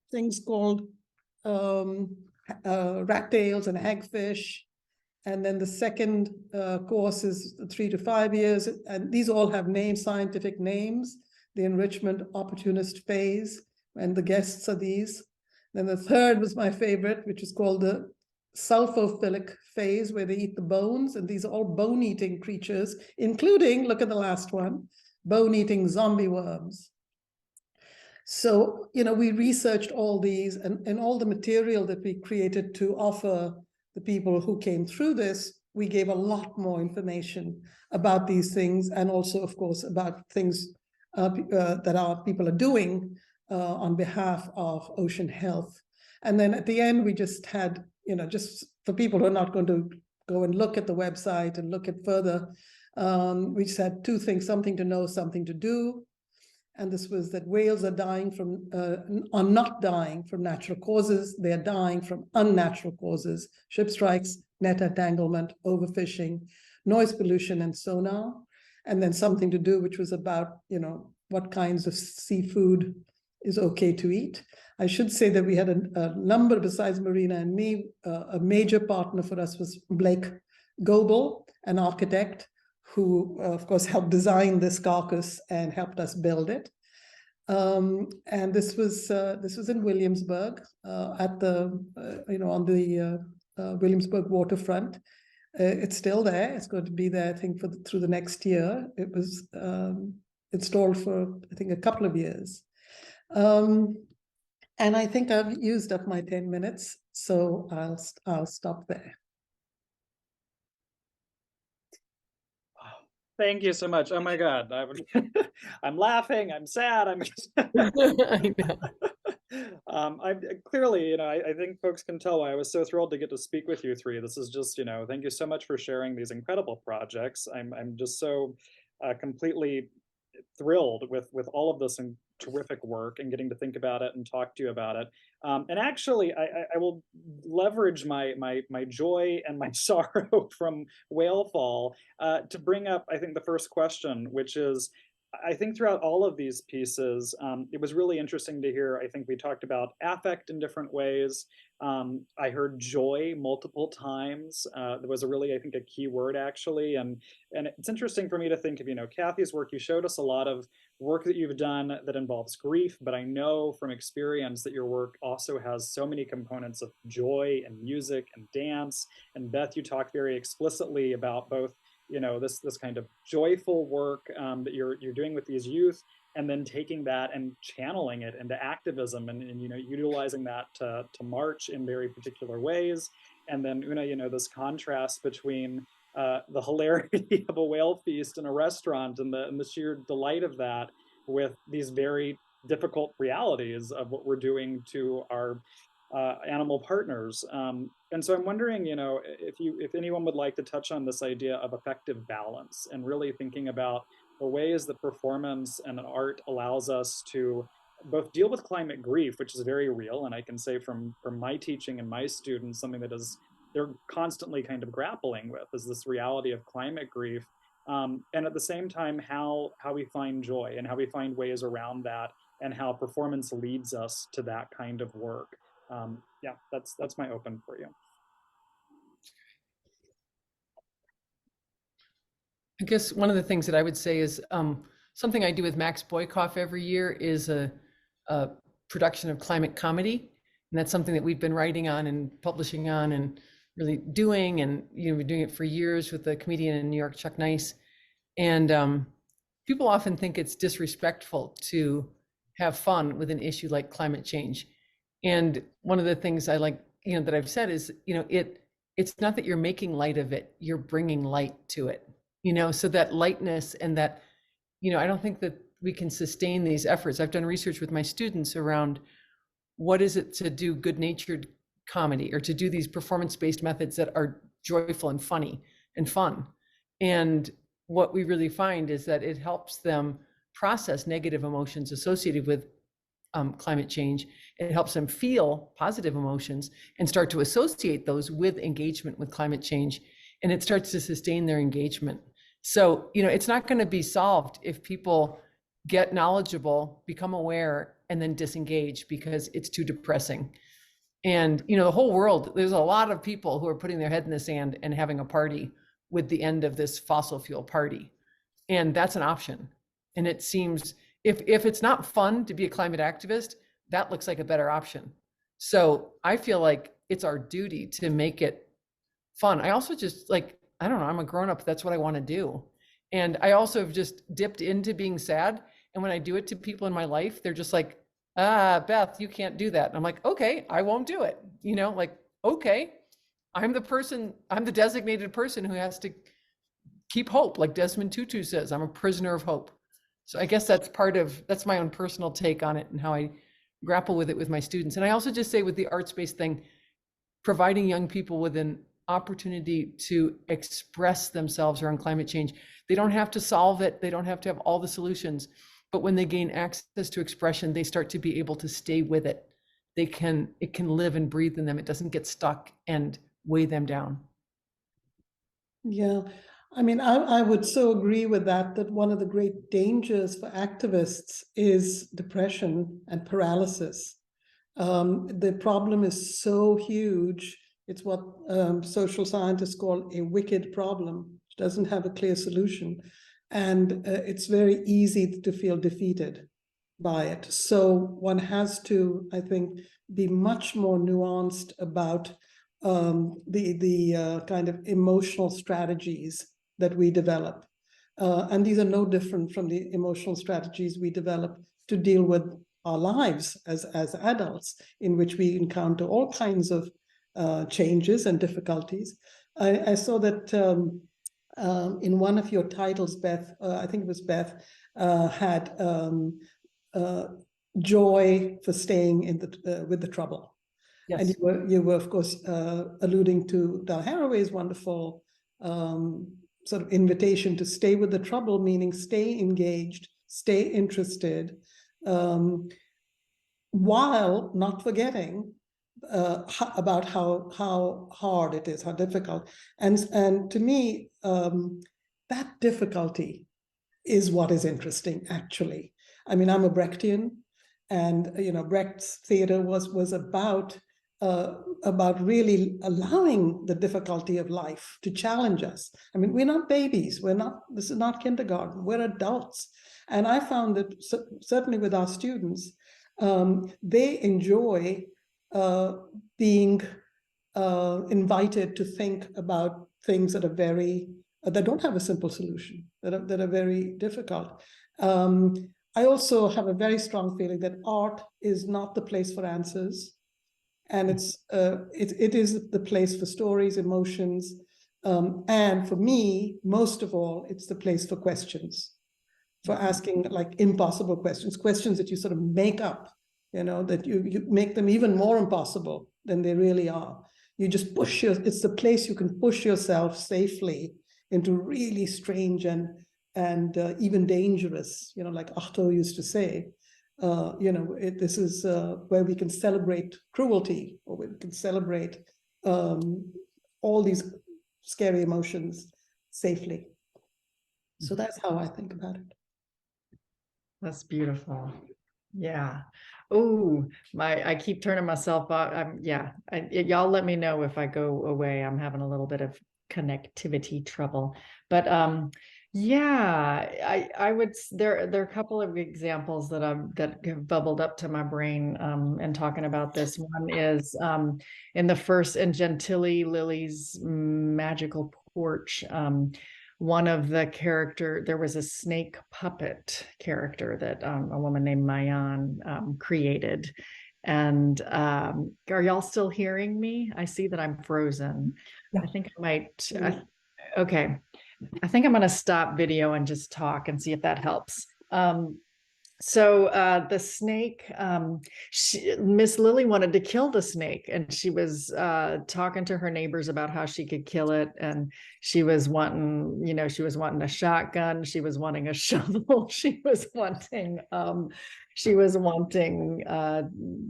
things called rat tails and hagfish. And then the second course is 3 to 5 years, and these all have names, scientific names. The enrichment opportunist phase, and the guests are these. Then the third was my favorite, which is called the sulfophilic phase, where they eat the bones, and these are all bone-eating creatures, including, look at the last one, bone-eating zombie worms. So, we researched all these, and all the material that we created to offer the people who came through this, we gave a lot more information about these things, and also, of course, about things that our people are doing on behalf of ocean health. And then at the end, we just had, just for people who are not going to go and look at the website and look at further, we just had 2 things, something to know, something to do. And this was that whales are not dying from natural causes, they're dying from unnatural causes: ship strikes, net entanglement, overfishing, noise pollution, and sonar. And then something to do, which was about, what kinds of seafood is okay to eat. I should say that we had a number, besides Marina and me, a major partner for us was Blake Goebel, an architect, who, of course, helped design this carcass and helped us build it. And this was in Williamsburg, at the, on the Williamsburg waterfront. It's still there. It's going to be there, I think, through the next year. It was installed for, I think, a couple of years. And I think I've used up my 10 minutes, so I'll stop there. Thank you so much. Oh my God, I'm laughing. I'm sad. I'm. I know. I clearly, I think folks can tell why I was so thrilled to get to speak with you three. This is just, thank you so much for sharing these incredible projects. I'm just so completely thrilled with all of this and terrific work and getting to think about it and talk to you about it. And actually, I will leverage my joy and my sorrow from Whalefall to bring up, I think, the first question, which is, I think throughout all of these pieces, it was really interesting to hear. I think we talked about affect in different ways. I heard joy multiple times. There was a really, I think, a key word actually. And it's interesting for me to think of, Kathy's work. You showed us a lot of work that you've done that involves grief, but I know from experience that your work also has so many components of joy and music and dance. And Beth, you talked very explicitly about both this kind of joyful work that you're doing with these youth, and then taking that and channeling it into activism and utilizing that to march in very particular ways. And then Una, this contrast between the hilarity of a whale feast in a restaurant and the sheer delight of that with these very difficult realities of what we're doing to our animal partners. And so I'm wondering, if anyone would like to touch on this idea of effective balance and really thinking about the ways that performance and art allows us to both deal with climate grief, which is very real, and I can say from my teaching and my students, something that is they're constantly kind of grappling with is this reality of climate grief, and at the same time how we find joy and how we find ways around that, and how performance leads us to that kind of work. Yeah, that's my open for you. I guess one of the things that I would say is something I do with Max Boykoff every year is a production of climate comedy. And that's something that we've been writing on and publishing on and really doing. And, you know, we're doing it for years with the comedian in New York, Chuck Nice. And people often think it's disrespectful to have fun with an issue like climate change. And one of the things I like, you know, that I've said is, you know, it's not that you're making light of it, you're bringing light to it, you know, so that lightness and that, you know, I don't think that we can sustain these efforts. I've done research with my students around what is it to do good-natured comedy or to do these performance-based methods that are joyful and funny and fun. And what we really find is that it helps them process negative emotions associated with climate change. It helps them feel positive emotions and start to associate those with engagement with climate change. And it starts to sustain their engagement. So, you know, it's not going to be solved if people get knowledgeable, become aware, and then disengage because it's too depressing. And, you know, the whole world, there's a lot of people who are putting their head in the sand and having a party with the end of this fossil fuel party. And that's an option. And it seems, if it's not fun to be a climate activist, that looks like a better option. So I feel like it's our duty to make it fun. I also just like, I don't know, I'm a grown-up, that's what I want to do. And I also have just dipped into being sad. And when I do it to people in my life, they're just like, Beth, you can't do that. And I'm like, okay, I won't do it. You know, like, okay, I'm the designated person who has to keep hope. Like Desmond Tutu says, I'm a prisoner of hope. So I guess that's my own personal take on it and how I grapple with it with my students. And I also just say with the arts-based thing, providing young people with an opportunity to express themselves around climate change. They don't have to solve it. They don't have to have all the solutions. But when they gain access to expression, they start to be able to stay with it. It can live and breathe in them. It doesn't get stuck and weigh them down. Yeah, I mean, I would so agree with that one of the great dangers for activists is depression and paralysis. The problem is so huge. It's what social scientists call a wicked problem. It doesn't have a clear solution. And it's very easy to feel defeated by it. So one has to, I think, be much more nuanced about the kind of emotional strategies that we develop. And these are no different from the emotional strategies we develop to deal with our lives as adults, in which we encounter all kinds of changes and difficulties. I saw that in one of your titles, Beth, I think it was Beth, had joy for staying in with the trouble. Yes. And you were of course alluding to Dal Haraway's wonderful sort of invitation to stay with the trouble, meaning stay engaged, stay interested, while not forgetting about how hard it is, how difficult. And to me, that difficulty is what is interesting, actually. I mean, I'm a Brechtian, and you know, Brecht's theater was about really allowing the difficulty of life to challenge us. I mean, we're not babies. This is not kindergarten. We're adults. And I found that certainly with our students, they enjoy being invited to think about things that are that don't have a simple solution, that are very difficult. I also have a very strong feeling that art is not the place for answers, and it is the place for stories, emotions, and for me, most of all, it's the place for questions, for asking like impossible questions that you sort of make up, you know, that you make them even more impossible than they really are. You just it's the place you can push yourself safely into really strange and even dangerous, you know, like Achto used to say, this is where we can celebrate cruelty, or we can celebrate all these scary emotions safely. So that's how I think about it. That's beautiful. Yeah. Oh, I keep turning myself off. Y'all let me know if I go away. I'm having a little bit of connectivity trouble. But yeah, I would, there are a couple of examples that have bubbled up to my brain in talking about this. One is in Gentilly Lily's Magical Porch. One of the there was a snake puppet character that a woman named Mayan created. And are y'all still hearing me? I see that I'm frozen. Yeah. I think I might, okay. I think I'm gonna stop video and just talk and see if that helps. So the snake, Miss Lily wanted to kill the snake, and she was talking to her neighbors about how she could kill it. And she was wanting, she was wanting a shotgun. She was wanting a shovel. She was wanting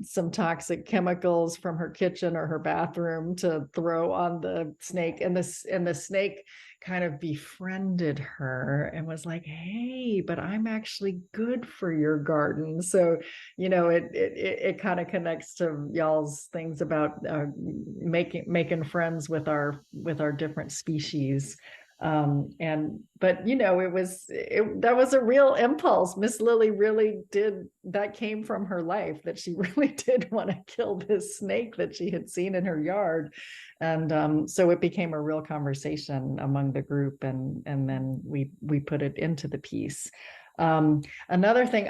some toxic chemicals from her kitchen or her bathroom to throw on the snake. And the snake kind of befriended her and was like, hey, but I'm actually good for your garden. So, it kind of connects to y'all's things about making friends with our different species. That was a real impulse. Miss Lily really did, that came from her life, that she really did want to kill this snake that she had seen in her yard. And so it became a real conversation among the group, and then we put it into the piece. Another thing,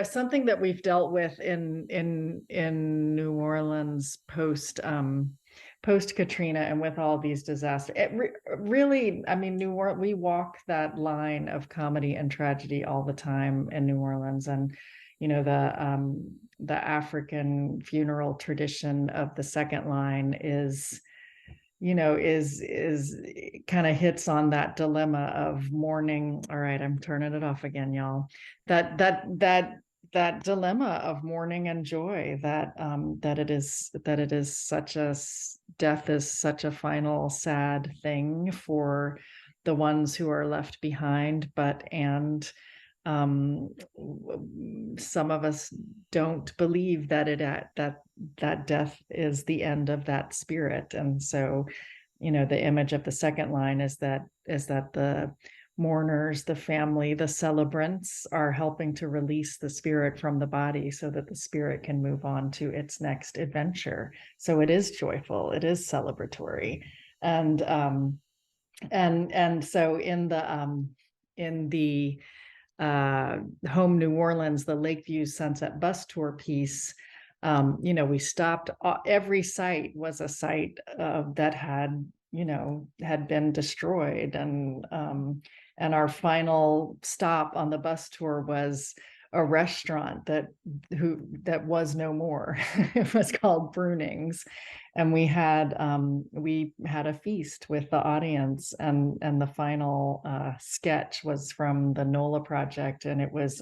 something that we've dealt with in New Orleans post Katrina and with all these disasters, really, New Orleans, we walk that line of comedy and tragedy all the time in New Orleans. And the African funeral tradition of the second line is kind of hits on that dilemma of mourning. All right, I'm turning it off again, y'all. That dilemma of mourning and joy, that it is such a, death is such a final sad thing for the ones who are left behind, and some of us don't believe that that death is the end of that spirit. And so, the image of the second line is that the mourners, the family, the celebrants are helping to release the spirit from the body so that the spirit can move on to its next adventure. So it is joyful, it is celebratory. And so in the Home New Orleans, the Lakeview Sunset Bus Tour piece, we stopped, every site was a site that had been destroyed. And our final stop on the bus tour was a restaurant that was no more. It was called Brunings. And we had a feast with the audience, and the final sketch was from the NOLA project, and it was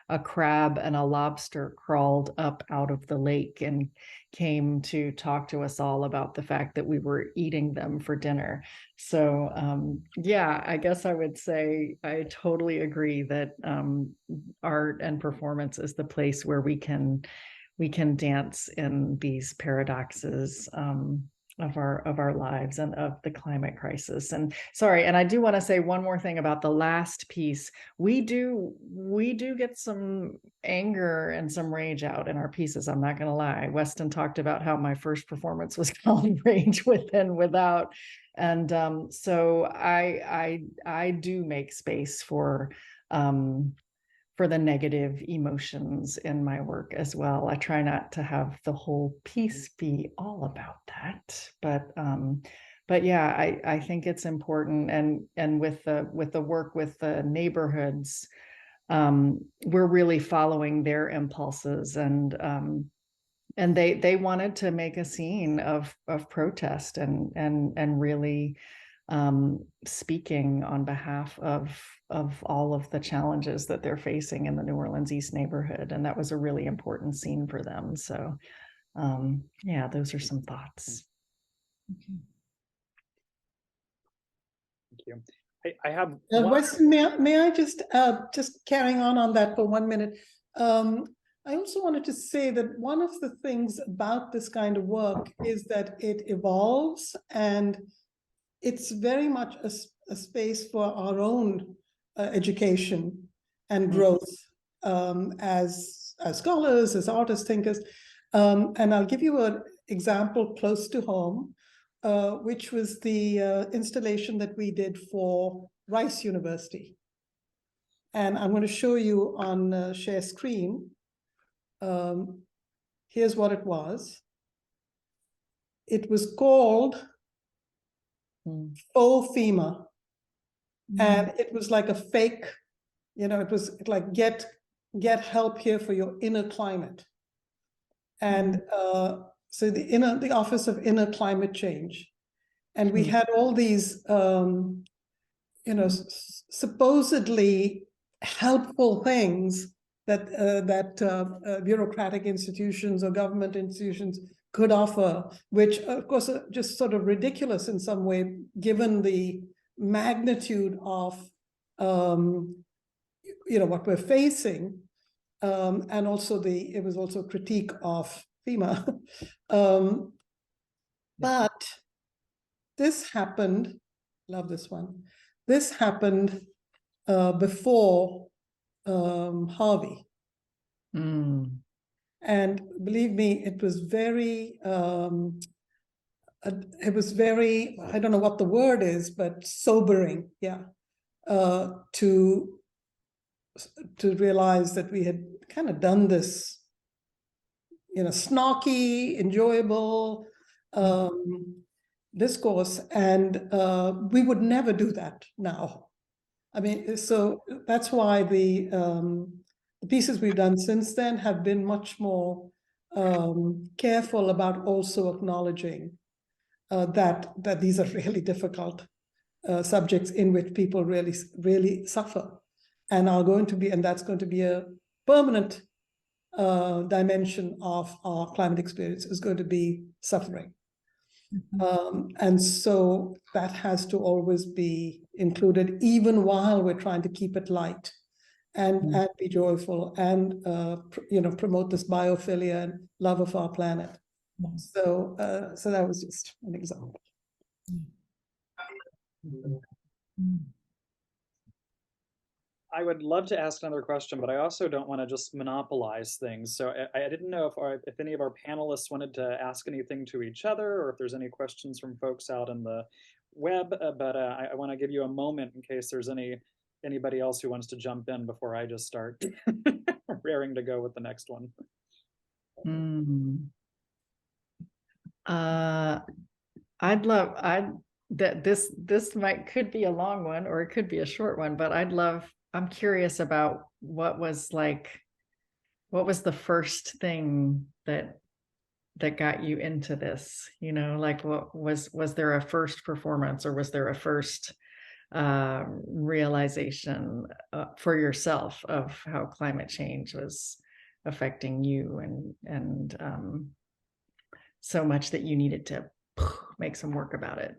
a crab and a lobster crawled up out of the lake and came to talk to us all about the fact that we were eating them for dinner. So yeah, I guess I would say I totally agree that art and performance is the place where we can dance in these paradoxes of our lives and of the climate crisis. And sorry, and I do want to say one more thing about the last piece. We do get some anger and some rage out in our pieces. I'm not going to lie. Weston talked about how my first performance was called Rage Within Without. And so I do make space for the negative emotions in my work as well. I try not to have the whole piece be all about that, but yeah, I think it's important. And with the work with the neighborhoods, we're really following their impulses, and they wanted to make a scene of protest and really speaking on behalf of all of the challenges that they're facing in the New Orleans East neighborhood. And that was a really important scene for them. So yeah, those are some thoughts. Okay. Thank you. I have Weston, may I just carrying on that for 1 minute. I also wanted to say that one of the things about this kind of work is that it evolves, and it's very much a space for our own education and growth as scholars, as artist thinkers. And I'll give you an example close to home, which was the installation that we did for Rice University. And I'm going to show you on share screen. Here's what it was. It was called Faux FEMA. And it was like a fake, it was like get help here for your inner climate. And so the Office of Inner Climate Change. And we had all these, supposedly helpful things that bureaucratic institutions or government institutions could offer, which of course are just sort of ridiculous in some way, given the magnitude of what we're facing, and also it was also a critique of FEMA. But this happened, love this one. This happened before Harvey. And believe me, it was very, I don't know what the word is, but sobering, yeah, to realize that we had kind of done this, snarky, enjoyable discourse, and we would never do that now. I mean, so that's why the pieces we've done since then have been much more careful about also acknowledging that these are really difficult subjects in which people really, really suffer, and that's going to be a permanent dimension of our climate experience, is going to be suffering. And so that has to always be included, even while we're trying to keep it light and be joyful and promote this biophilia and love of our planet. So that was just an example. I would love to ask another question, but I also don't want to just monopolize things. So I didn't know if any of our panelists wanted to ask anything to each other, or if there's any questions from folks out in the web, but I want to give you a moment in case there's anybody else who wants to jump in before I just start raring to go with the next one. This could be a long one, or it could be a short one, but I'm curious about what was the first thing that got you into this, like what was there a first performance, or was there a first realization for yourself of how climate change was affecting you and so much that you needed to make some work about it?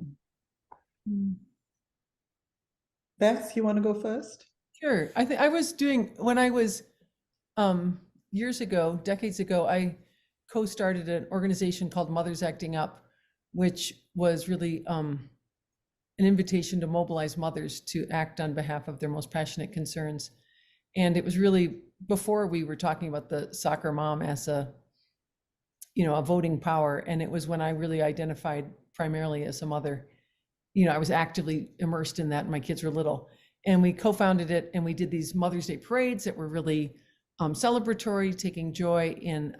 Beth, you want to go first? Sure. I think I was doing, when I was decades ago, I co-started an organization called Mothers Acting Up, which was really an invitation to mobilize mothers to act on behalf of their most passionate concerns. And it was really before we were talking about the soccer mom as a voting power. And it was when I really identified primarily as a mother. I was actively immersed in that, and my kids were little. And we co-founded it, and we did these Mother's Day parades that were really celebratory, taking joy in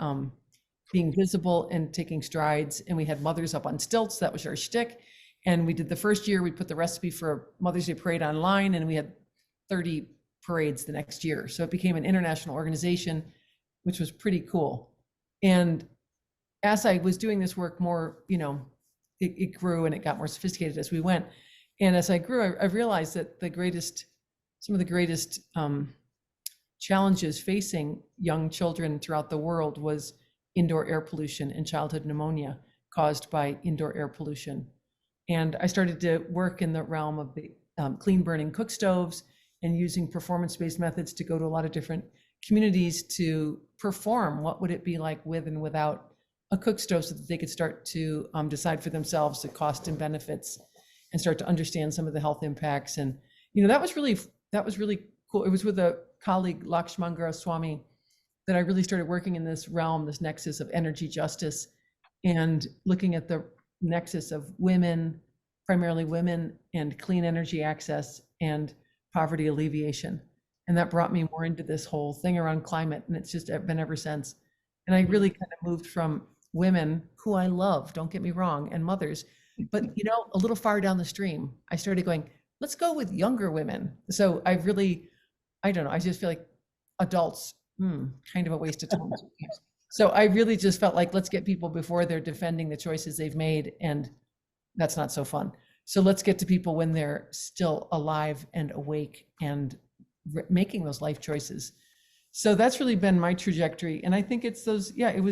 being visible and taking strides. And we had mothers up on stilts. That was our shtick. And we did the first year, we put the recipe for a Mother's Day parade online, and we had 30 parades the next year. So it became an international organization, which was pretty cool. And as I was doing this work more, it grew and it got more sophisticated as we went. And as I grew, I realized that some of the greatest challenges facing young children throughout the world was indoor air pollution and childhood pneumonia caused by indoor air pollution. And I started to work in the realm of the clean burning cook stoves and using performance-based methods to go to a lot of different communities to perform what would it be like with and without a cook stove, so that they could start to decide for themselves the cost and benefits and start to understand some of the health impacts. And, you know, that was really cool. It was with a colleague, Lakshmangara Swami, that I really started working in this realm, this nexus of energy justice, and looking at the nexus of women, primarily women, and clean energy access and poverty alleviation. And that brought me more into this whole thing around climate. And it's just been ever since. And I really kind of moved from women, who I love, don't get me wrong, and mothers, but, you know, a little far down the stream, I started going, let's go with younger women. So I don't know, I just feel like adults, kind of a waste of time. So I really just felt like, let's get people before they're defending the choices they've made, and that's not so fun. So let's get to people when they're still alive and awake and making those life choices. So that's really been my trajectory. And I think it's those, it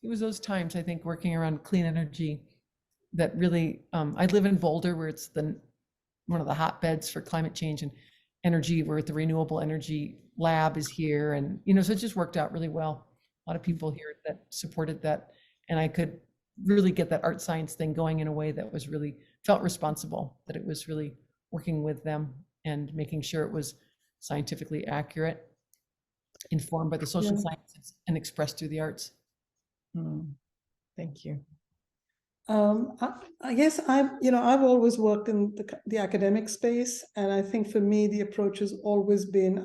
was those times, I think, working around clean energy that really, I live in Boulder, where it's one of the hotbeds for climate change and energy, where the renewable energy lab is here. And, you know, so it just worked out really well. A lot of people here that supported that. And I could really get that art science thing going in a way that was really felt responsible, that it was really working with them and making sure it was scientifically accurate, informed by the social sciences, and expressed through the arts. Thank you. I guess I've always worked in the academic space, and I think for me the approach has always been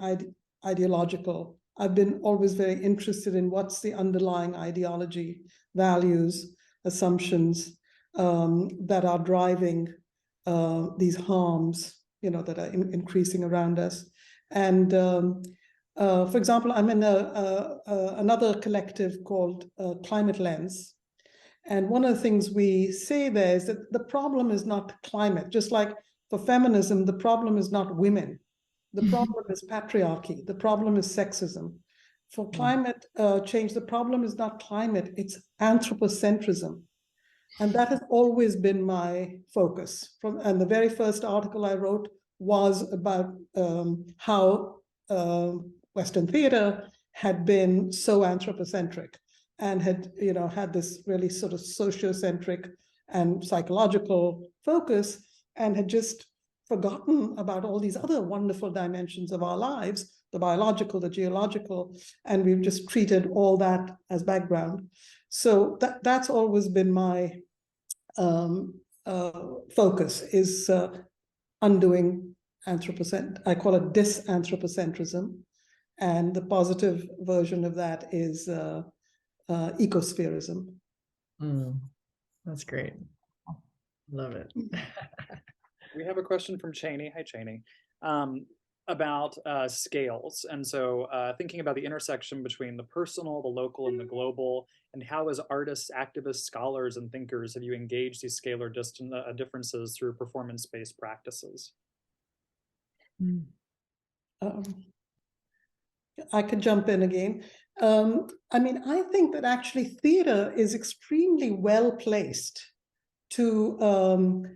ideological. I've been always very interested in what's the underlying ideology, values, assumptions that are driving these harms, you know, that are increasing around us. And for example, I'm in another collective called Climate Lens. And one of the things we say there is that the problem is not climate. Just like for feminism, the problem is not women. The problem is patriarchy. The problem is sexism. For climate change, the problem is not climate, it's anthropocentrism. And that has always been my focus. And the very first article I wrote was about how Western theater had been so anthropocentric and had, you know, had this really sort of sociocentric and psychological focus, and had just forgotten about all these other wonderful dimensions of our lives, the biological, the geological, and we've just treated all that as background. So that's always been my focus, is undoing anthropocentrism. I call it disanthropocentrism, and the positive version of that is ecospherism. That's great. Love it. We have a question from Cheney. Hi, Cheney. About scales. And so thinking about the intersection between the personal, the local, and the global, and how as artists, activists, scholars, and thinkers have you engaged these scalar differences through performance-based practices? I could jump in again. I mean, I think that actually theater is extremely well placed to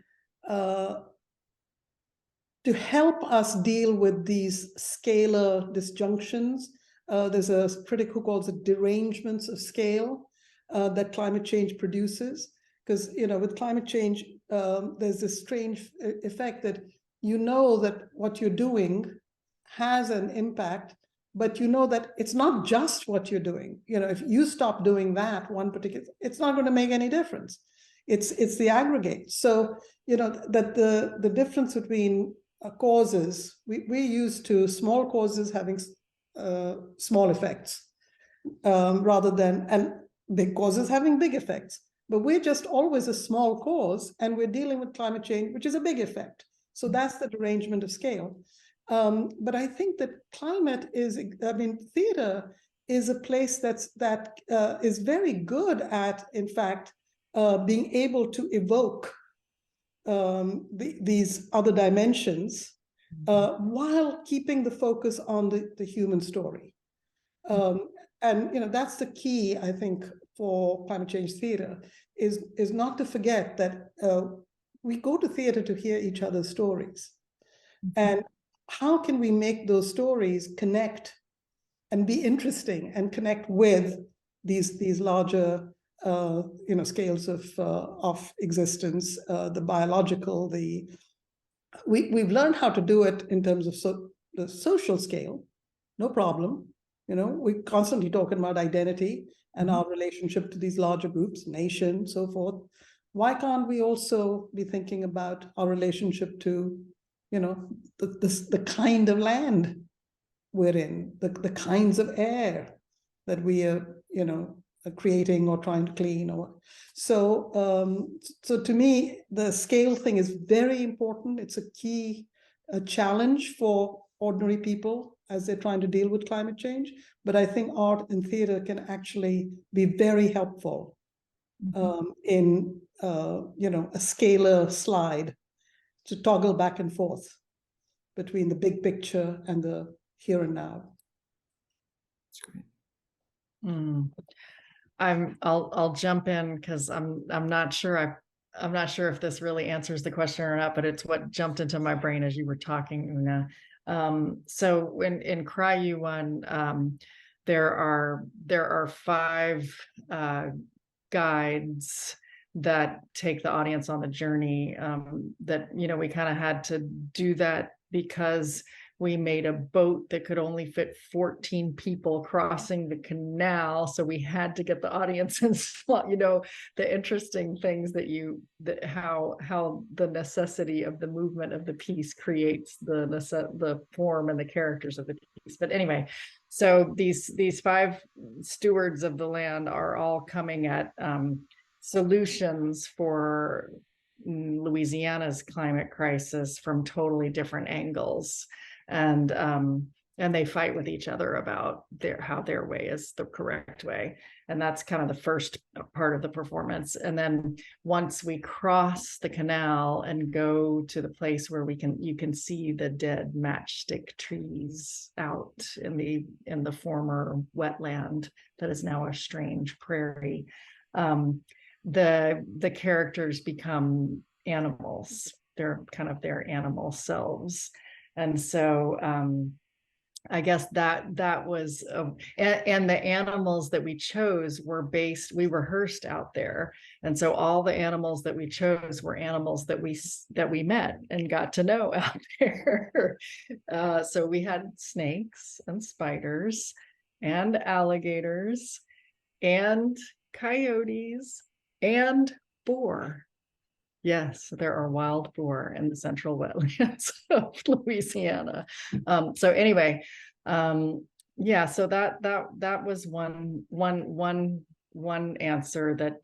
help us deal with these scalar disjunctions. There's a critic who calls it derangements of scale that climate change produces. Because, you know, with climate change, there's this strange effect that you know that what you're doing has an impact, but you know that it's not just what you're doing. You know, if you stop doing that one particular, it's not going to make any difference. It's the aggregate. So, you know, that the difference between causes, we're used to small causes having small effects rather than, and big causes having big effects. But we're just always a small cause, and we're dealing with climate change, which is a big effect. So that's the derangement of scale. But I think that climate is, I mean, theater is a place that is very good at, in fact, being able to evoke these other dimensions, while keeping the focus on the human story. And that's the key, I think, for climate change theater, is not to forget that we go to theater to hear each other's stories. And how can we make those stories connect and be interesting and connect with these larger scales of existence, the biological, we've learned how to do it in terms of the social scale, no problem. We're constantly talking about identity and our relationship to these larger groups, nation, so forth. Why can't we also be thinking about our relationship to, the kind of land we're in, the kinds of air that we are, creating or trying to clean, or so. So to me, the scale thing is very important. It's a key challenge for ordinary people as they're trying to deal with climate change. But I think art and theater can actually be very helpful in a scalar slide to toggle back and forth between the big picture and the here and now. That's great. I'll jump in because I'm not sure if this really answers the question or not, but it's what jumped into my brain as you were talking, Una. So in Cry-U1, there are 5 guides that take the audience on the journey. That we kind of had to do that because we made a boat that could only fit 14 people crossing the canal. So we had to get the audience in slot, the interesting things how the necessity of the movement of the piece creates the form and the characters of the piece. But anyway, so these 5 stewards of the land are all coming at solutions for Louisiana's climate crisis from totally different angles. And they fight with each other about how their way is the correct way. And that's kind of the first part of the performance. And then once we cross the canal and go to the place where you can see the dead matchstick trees out in the former wetland that is now a strange prairie, the characters become animals. They're kind of their animal selves. And so I guess that was, and the animals that we chose we rehearsed out there. And so all the animals that we chose were animals that we met and got to know out there. So we had snakes and spiders and alligators and coyotes and boar. Yes, there are wild boar in the central wetlands of Louisiana. So anyway, yeah. So that was one answer that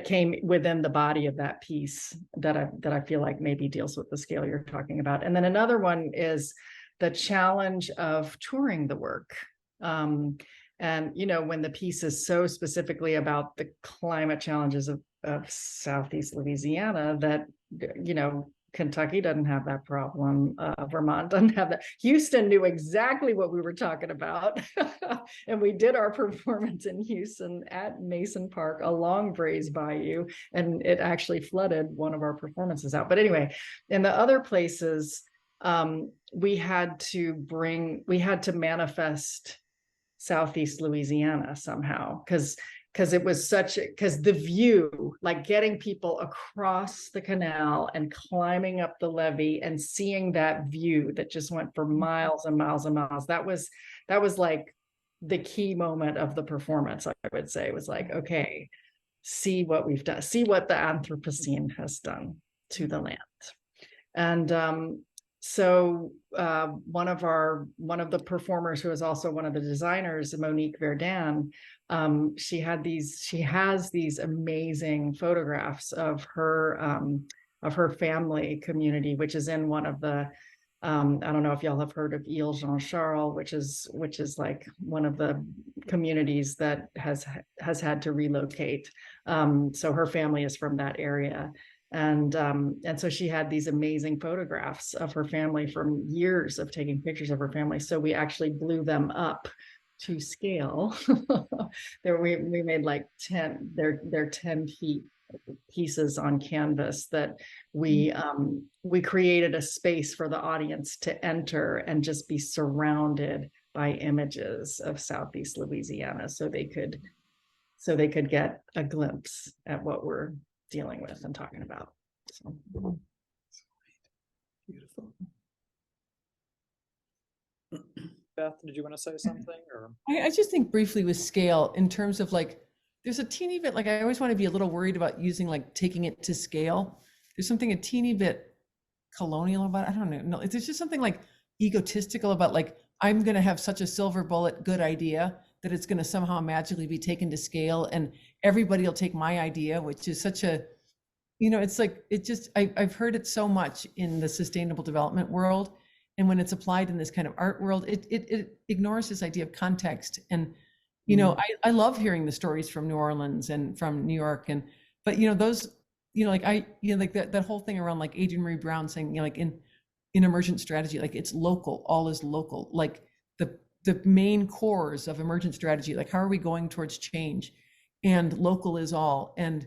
came within the body of that piece that I feel like maybe deals with the scale you're talking about. And then another one is the challenge of touring the work. And when the piece is so specifically about the climate challenges of Southeast Louisiana, that Kentucky doesn't have that problem, Vermont doesn't have that. Houston knew exactly what we were talking about. And we did our performance in Houston at Mason Park along Brays Bayou, and it actually flooded one of our performances out. But anyway, in the other places, we had to manifest Southeast Louisiana somehow, because it was because the view, like getting people across the canal and climbing up the levee and seeing that view that just went for miles and miles and miles, that was like the key moment of the performance. I would say it was like, okay, see what we've done, see what the Anthropocene has done to the land. And so one of the performers, who is also one of the designers, Monique Verdun, she has these amazing photographs of her family community, which is in one of the I don't know if y'all have heard of Ile Jean Charles, which is like one of the communities that has had to relocate. So her family is from that area. And so she had these amazing photographs of her family from years of taking pictures of her family. So we actually blew them up to scale. There we made like 10, they're 10 feet pieces on canvas that we created a space for the audience to enter and just be surrounded by images of Southeast Louisiana, so they could get a glimpse at what we're dealing with and talking about. So. Beautiful. Beth, did you want to say something? Or I just think briefly with scale in terms of like, there's a teeny bit, like I always want to be a little worried about using like taking it to scale. There's something a teeny bit colonial about it. I don't know. There's just something like egotistical about like, I'm going to have such a silver bullet good idea that it's going to somehow magically be taken to scale and everybody will take my idea, which is such a, it's like, it just, I've heard it so much in the sustainable development world. And when it's applied in this kind of art world, it ignores this idea of context. And, I love hearing the stories from New Orleans and from New York. But those, like that whole thing around like Adrienne Maree Brown saying, like in emergent strategy, like it's local, all is local, like the main cores of emergent strategy, like how are we going towards change, and local is all. And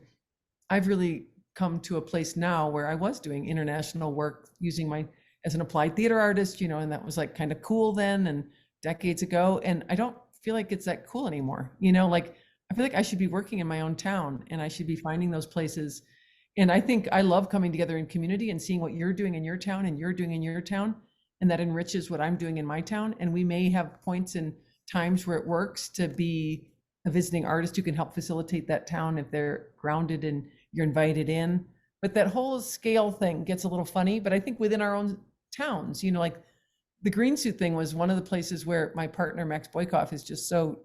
I've really come to a place now where I was doing international work using as an applied theater artist, and that was like kind of cool then and decades ago. And I don't feel like it's that cool anymore. Like I feel like I should be working in my own town and I should be finding those places. And I think I love coming together in community and seeing what you're doing in your town and you're doing in your town. And that enriches what I'm doing in my town. And we may have points and times where it works to be a visiting artist who can help facilitate that town if they're grounded and you're invited in. But that whole scale thing gets a little funny. But I think within our own towns, like the green suit thing was one of the places where my partner, Max Boykoff, is just so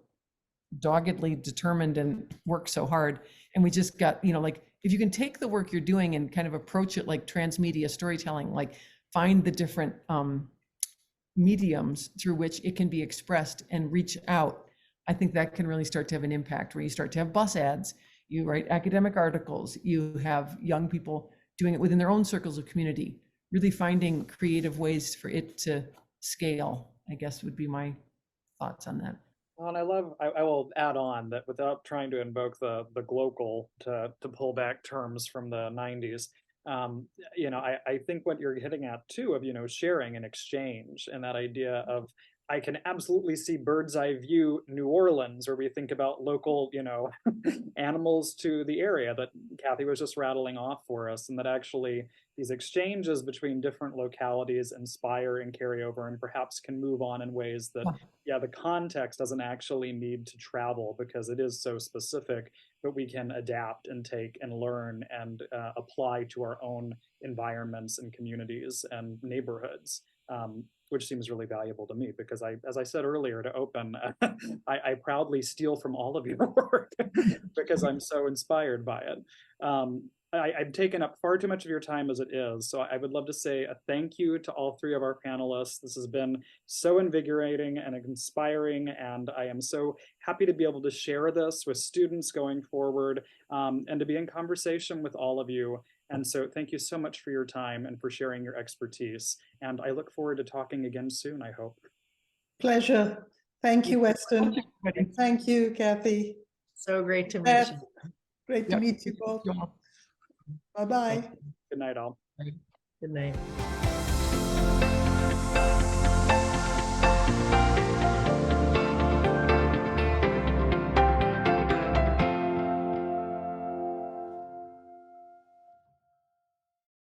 doggedly determined and works so hard. And we just got, like, if you can take the work you're doing and kind of approach it like transmedia storytelling, like find the different mediums through which it can be expressed and reach out, I think that can really start to have an impact, where you start to have bus ads, you write academic articles, you have young people doing it within their own circles of community, really finding creative ways for it to scale, I guess would be my thoughts on that. Well, and I will add on that without trying to invoke the global to pull back terms from the 90s. I think what you're hitting at too of, sharing and exchange, and that idea of, I can absolutely see bird's eye view New Orleans, where we think about local, animals to the area that Kathy was just rattling off for us, and that actually these exchanges between different localities inspire and carry over and perhaps can move on in ways that, the context doesn't actually need to travel because it is so specific, but we can adapt and take and learn and apply to our own environments and communities and neighborhoods. Which seems really valuable to me because as I said earlier to open, I proudly steal from all of your work because I'm so inspired by it. I've taken up far too much of your time as it is, so I would love to say a thank you to all three of our panelists. This has been so invigorating and inspiring, and I am so happy to be able to share this with students going forward, and to be in conversation with all of you. And so thank you so much for your time and for sharing your expertise. And I look forward to talking again soon, I hope. Pleasure. Thank you, Weston. Thank you, Kathy. So great to meet Beth, you. great to meet you both. Bye-bye. Good night, all. Good night.